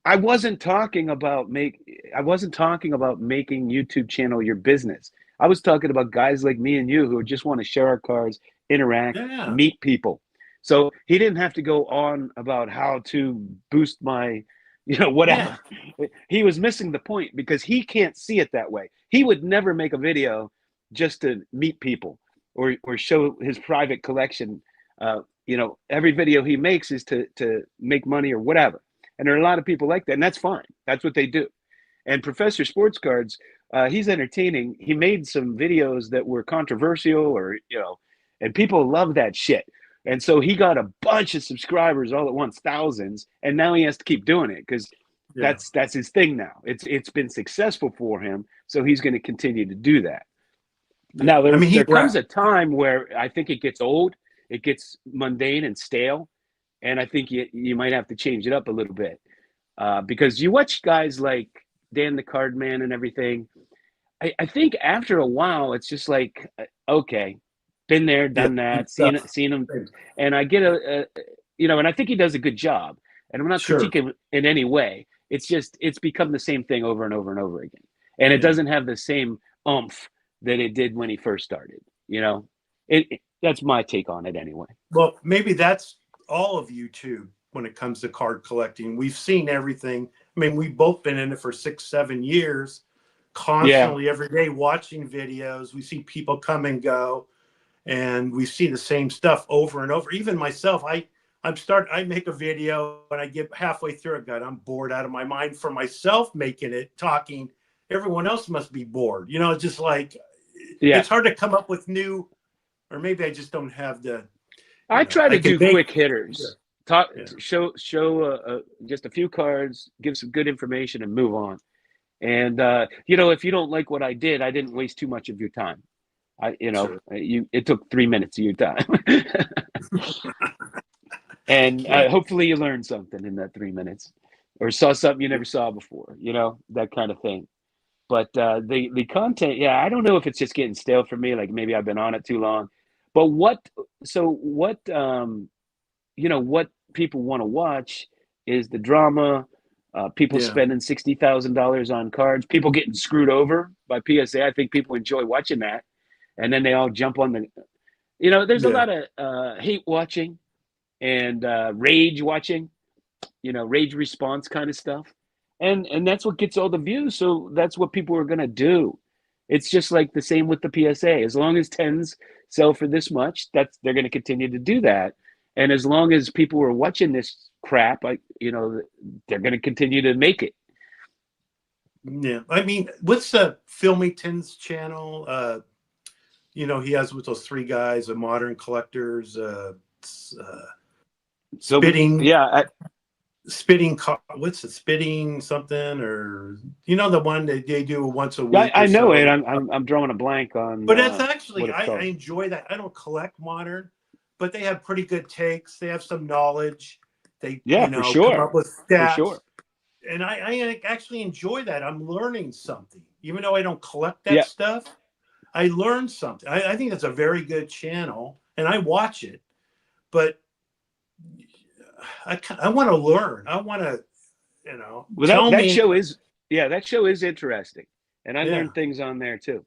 I wasn't talking about making YouTube channel your business. I was talking about guys like me and you who just want to share our cars, interact, Yeah. meet people. So he didn't have to go on about how to boost my, Yeah. whatever. He was missing the point because he can't see it that way. He would never make a video just to meet people or show his private collection. Every video he makes is to make money or whatever. And there are a lot of people like that, and that's fine. That's what they do. And Professor Sports Cards, he's entertaining. He made some videos that were controversial, and people love that shit. And so he got a bunch of subscribers all at once, thousands, and now he has to keep doing it because Yeah. that's his thing now. It's been successful for him, so he's going to continue to do that. Yeah. Now I mean, there comes a time where I think it gets old, it gets mundane and stale, and I think you might have to change it up a little bit because you watch guys like Dan the Cardman and everything. I think after a while, it's just like, okay, been there, yeah, done that, stuff. seen him, and I get and I think he does a good job. And I'm not Sure. critiquing in any way. It's just it's become the same thing over and over and over again, and it Yeah. doesn't have the same oomph that it did when he first started. That's my take on it anyway. Well, maybe that's all of YouTube when it comes to card collecting. We've seen everything. I mean, we've both been in it for 6, 7 years, Yeah, constantly every day watching videos. We see people come and go, and we see the same stuff over and over. Even myself, I make a video and I get halfway through it, God, I'm bored out of my mind for myself making it, talking. Everyone else must be bored. It's just like yeah. it's hard to come up with new, or maybe I just don't have I try I to can do make. quick hitters. Talk, Yeah. show just a few cards, give some good information, and move on. And if you don't like what I did, I didn't waste too much of your time. Sure. It took 3 minutes of your time, and Right. hopefully you learned something in that 3 minutes, or saw something you never saw before. That kind of thing. But the content, yeah, I don't know if it's just getting stale for me. Like maybe I've been on it too long. But what people want to watch is the drama, people Yeah. spending $60,000 on cards, people getting screwed over by PSA. I think people enjoy watching that, and then they all jump on the. There's a Yeah. lot of hate watching and rage watching. Rage response kind of stuff, and that's what gets all the views. So that's what people are gonna do. It's just like the same with the PSA. As long as tens sell for this much, they're going to continue to do that. And as long as people are watching this crap, they're going to continue to make it. Yeah. I mean, what's the Filmington's channel? He has with those three guys, the modern collectors, So spitting, yeah, what's it, spitting something, or the one that they do once a week I or know it. so. I'm drawing a blank on But it's what actually, it's I called. enjoy that. I don't collect modern, but they have pretty good takes. They have some knowledge. They, Yeah, for come up sure, with for stats. sure. And I actually enjoy that. I'm learning something. Even though I don't collect that Yeah, stuff, I learned something. I think that's a very good channel, and I watch it. But I want to learn. I want to, well tell that me. show is that show is interesting, and I Yeah, learned things on there too.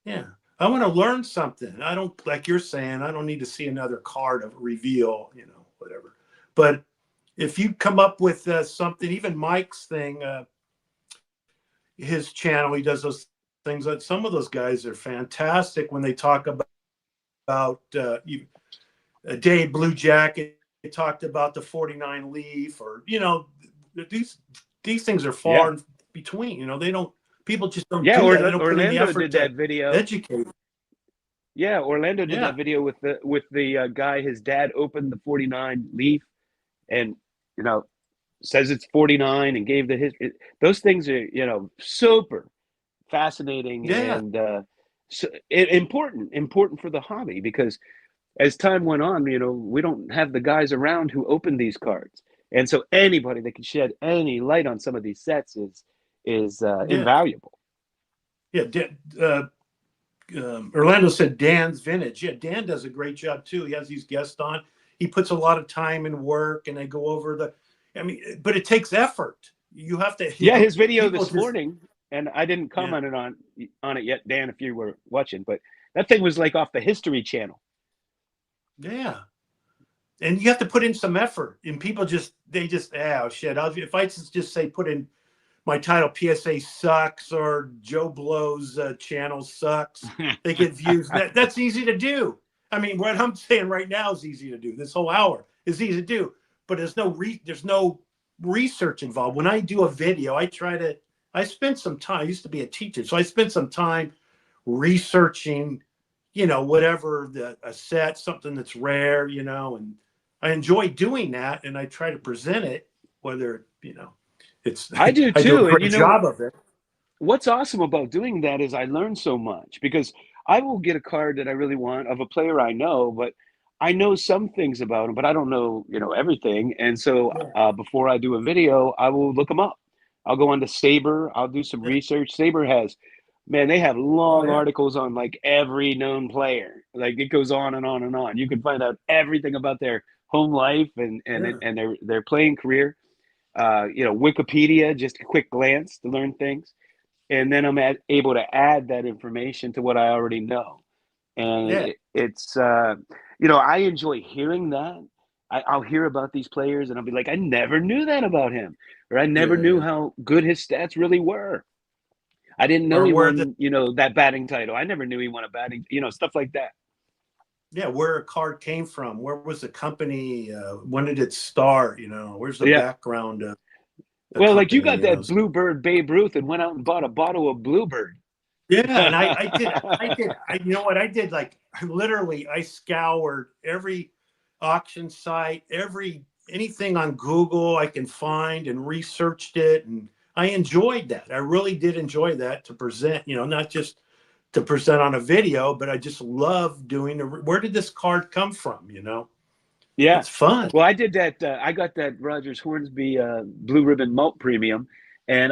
yeah. I want to learn something. I don't, like you're saying, I don't need to see another card of reveal, whatever. But if you come up with something, even Mike's thing, his channel, he does those things. That some of those guys are fantastic when they talk about a day Blue Jacket. They talked about the 49 Leaf, or these things are far Yeah, in between. They don't. People just don't yeah. do that. They don't put in the Orlando effort did to that video. educate. Yeah, Orlando did Yeah, that video with the guy. His dad opened the 49 Leaf, and you know says it's 49 and gave the history. Those things are super fascinating yeah, and important for the hobby because as time went on, we don't have the guys around who open these cards, and so anybody that can shed any light on some of these sets is Yeah, invaluable. yeah. Orlando said Dan's Vintage. Yeah, Dan does a great job too. He has these guests on. He puts a lot of time and work, and they go over the. I mean, but it takes effort. You have to, Yeah, his video people this just, morning, and I didn't yeah, comment on it yet, Dan, if you were watching, but that thing was like off the History Channel. yeah. And you have to put in some effort. And people just, they just, oh shit. If I just say put in my title, PSA sucks, or Joe Blow's channel sucks, they get views. That's easy to do. I mean, what I'm saying right now is easy to do. This whole hour is easy to do, but there's no research involved. When I do a video, I spend some time. I used to be a teacher, so I spent some time researching, whatever a set, something that's rare, and I enjoy doing that, and I try to present it, whether it's I do I do a too. And great job of it. what's awesome about doing that is I learn so much, because I will get a card that I really want of a player I know, but I know some things about him, but I don't know, everything. And so Yeah, before I do a video, I will look them up. I'll go on to Saber. I'll do some yeah. research. Saber has, man, they have Oh long yeah, articles on like every known player. Like it goes on and on and on. You can find out everything about their home life yeah, and their playing career. Wikipedia, just a quick glance to learn things, and then I'm able to add that information to what I already know. And yeah, I enjoy hearing that. I'll hear about these players and I'll be like, I never knew that about him, or I never yeah, knew yeah. how good his stats really were. I didn't know Or he where the won, that batting title. I never knew he won a batting, stuff like that. yeah, where a card came from, where was the company, when did it start? Where's the Yeah. background of the Well, like you company? got that Bluebird Babe Ruth and went out and bought a bottle of Bluebird. Yeah, and you know what I did? Like literally, I scoured every auction site, anything on Google I can find, and researched it, and I enjoyed that. I really did enjoy that, to present, not just to present on a video, but I just love doing where did this card come from? Yeah. It's fun. Well, I did that. I got that Rogers Hornsby Blue Ribbon Malt Premium, and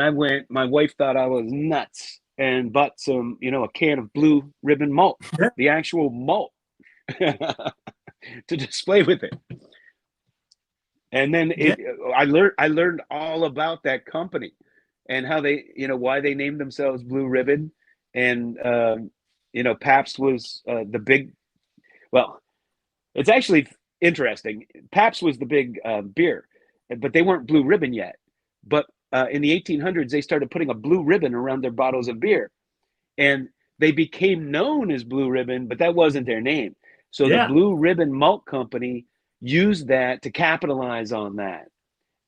my wife thought I was nuts and bought some, a can of Blue Ribbon Malt, Yeah, the actual malt, to display with it. And then yeah, I learned all about that company and how they, why they named themselves Blue Ribbon. And, Pabst was the big, well, it's actually interesting. Pabst was the big beer, but they weren't Blue Ribbon yet. But in the 1800s, they started putting a blue ribbon around their bottles of beer, and they became known as Blue Ribbon, but that wasn't their name. So the yeah, Blue Ribbon Malt Company used that to capitalize on that.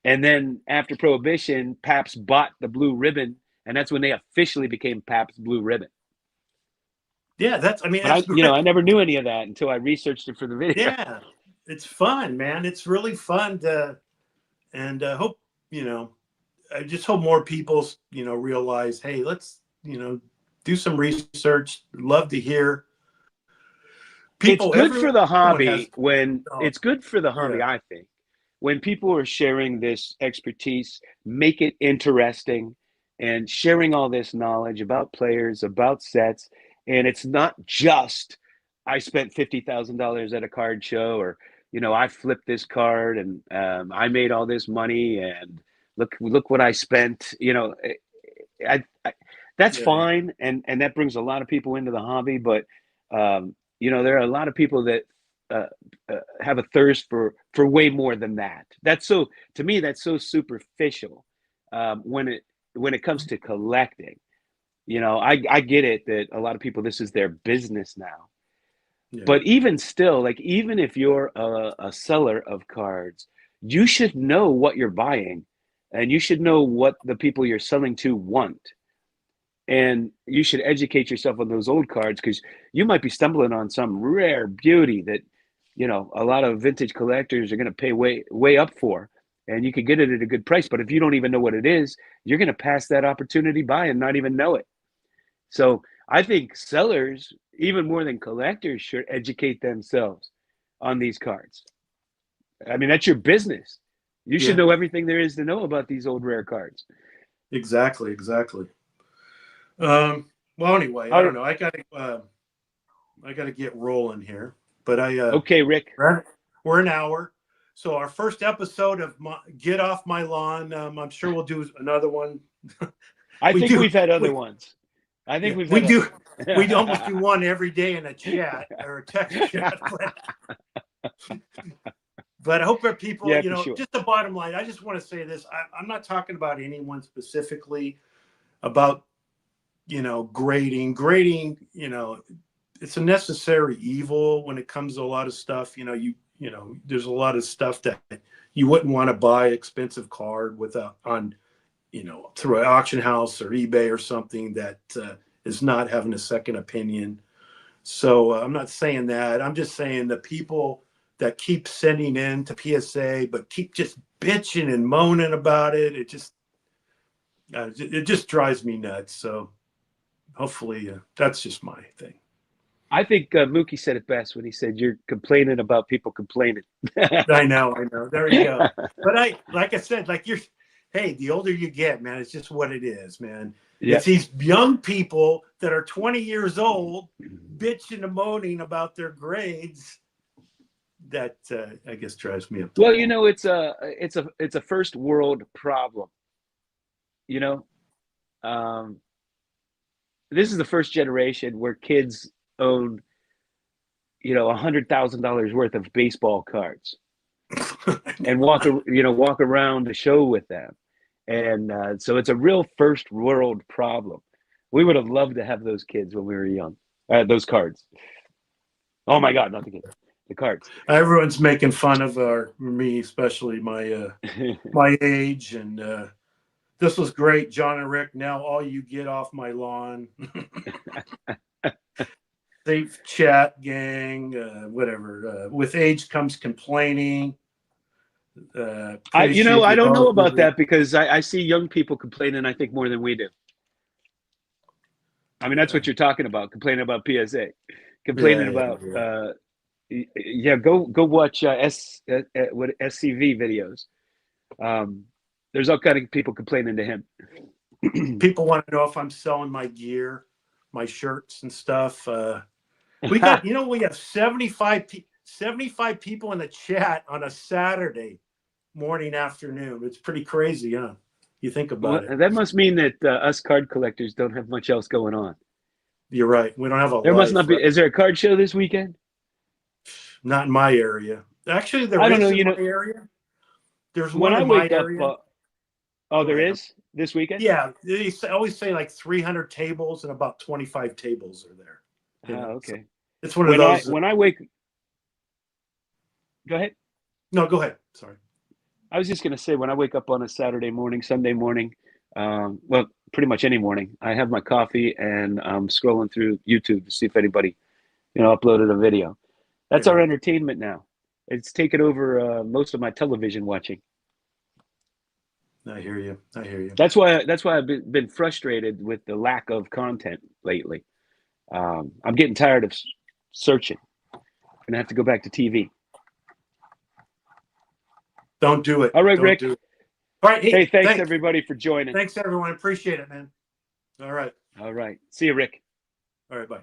And then after Prohibition, Pabst bought the Blue Ribbon, and that's when they officially became Pabst Blue Ribbon. yeah. I mean, But that's I great. never knew any of that until I researched it for the video. Yeah, it's fun, man. It's really fun and hope you know I just hope more people realize, hey, let's do some research. Love to hear It's people. good for Everyone the has hobby when knowledge. it's good for the hobby, Yeah, I think. When people are sharing this expertise, make it interesting and sharing all this knowledge about players, about sets. And it's not just, I spent $50,000 at a card show, or, I flipped this card and I made all this money and look what I spent. I that's yeah, yeah, fine, and that brings a lot of people into the hobby, but there are a lot of people that uh, have a thirst for way more than that. That's so To me, that's so superficial when it comes to collecting. I get it that a lot of people, this is their business now, yeah, but even still, like, even if you're a seller of cards, you should know what you're buying, and you should know what the people you're selling to want, and you should educate yourself on those old cards, because you might be stumbling on some rare beauty that a lot of vintage collectors are going to pay way up for, and you could get it at a good price. But if you don't even know what it is, you're going to pass that opportunity by and not even know it. So I think sellers, even more than collectors, should educate themselves on these cards. I mean, that's your business. You should know everything there is to know about these old rare cards. Exactly. Well, anyway, I don't know. I gotta get rolling here, but okay, Rick. We're an hour. So our first episode of Get Off My Lawn. I'm sure we'll do another one. I think we've had other ones. I think we do. We almost do one every day in a chat or a text chat. But I hope that people, sure. just the bottom line. I just want to say this. I'm not talking about anyone specifically about, grading. Grading, it's a necessary evil when it comes to a lot of stuff. There's a lot of stuff that you wouldn't want to buy expensive card through an auction house or eBay or something that is not having a second opinion. So I'm not saying that. I'm just saying the people that keep sending in to PSA, but keep just bitching and moaning about it. It just drives me nuts. So hopefully that's just my thing. I think Mookie said it best when he said, "You're complaining about people complaining." I know. There you go. But like I said, hey, the older you get, man, it's just what it is, man. Yeah. It's these young people that are 20 years old bitching and moaning about their grades that I guess drives me up. Well, it's a first world problem. This is the first generation where kids own, $100,000 worth of baseball cards, and walk around the show with them, and so it's a real first world problem. We would have loved to have those kids when we were young. Those cards. Oh my God, not the kids. The cards. Everyone's making fun of me, especially my my age, and this was great, John and Rick. Now all you get off my lawn. Safe chat, gang. Whatever. With age comes complaining. I don't know about that, because I see young people complaining, I think, more than we do. I mean, that's what you're talking about, complaining about PSA, complaining about. Go watch SCV videos. There's all kind of people complaining to him. People want to know if I'm selling my gear, my shirts and stuff. We got, we have 75 people in the chat on a Saturday morning, afternoon. It's pretty crazy, huh? You think about it. That must mean that us card collectors don't have much else going on. You're right. We don't have a There life, must not be. Right? Is there a card show this weekend? Not in my area. Actually, there is in my area. There's one in my area. There is this weekend? Yeah. They always say like 300 tables, and about 25 tables are there. Okay. So it's one of those. When I wake. Go ahead. No, go ahead. Sorry. I was just going to say, when I wake up on a Saturday morning, Sunday morning, well, pretty much any morning, I have my coffee and I'm scrolling through YouTube to see if anybody, uploaded a video. That's our entertainment now. It's taken over most of my television watching. I hear you. That's why I've been frustrated with the lack of content lately. I'm getting tired of searching. I'm going to have to go back to TV. Don't do it. All right, Rick. All right. Hey, thanks everybody for joining. Thanks everyone. Appreciate it, man. All right. See you, Rick. All right. Bye.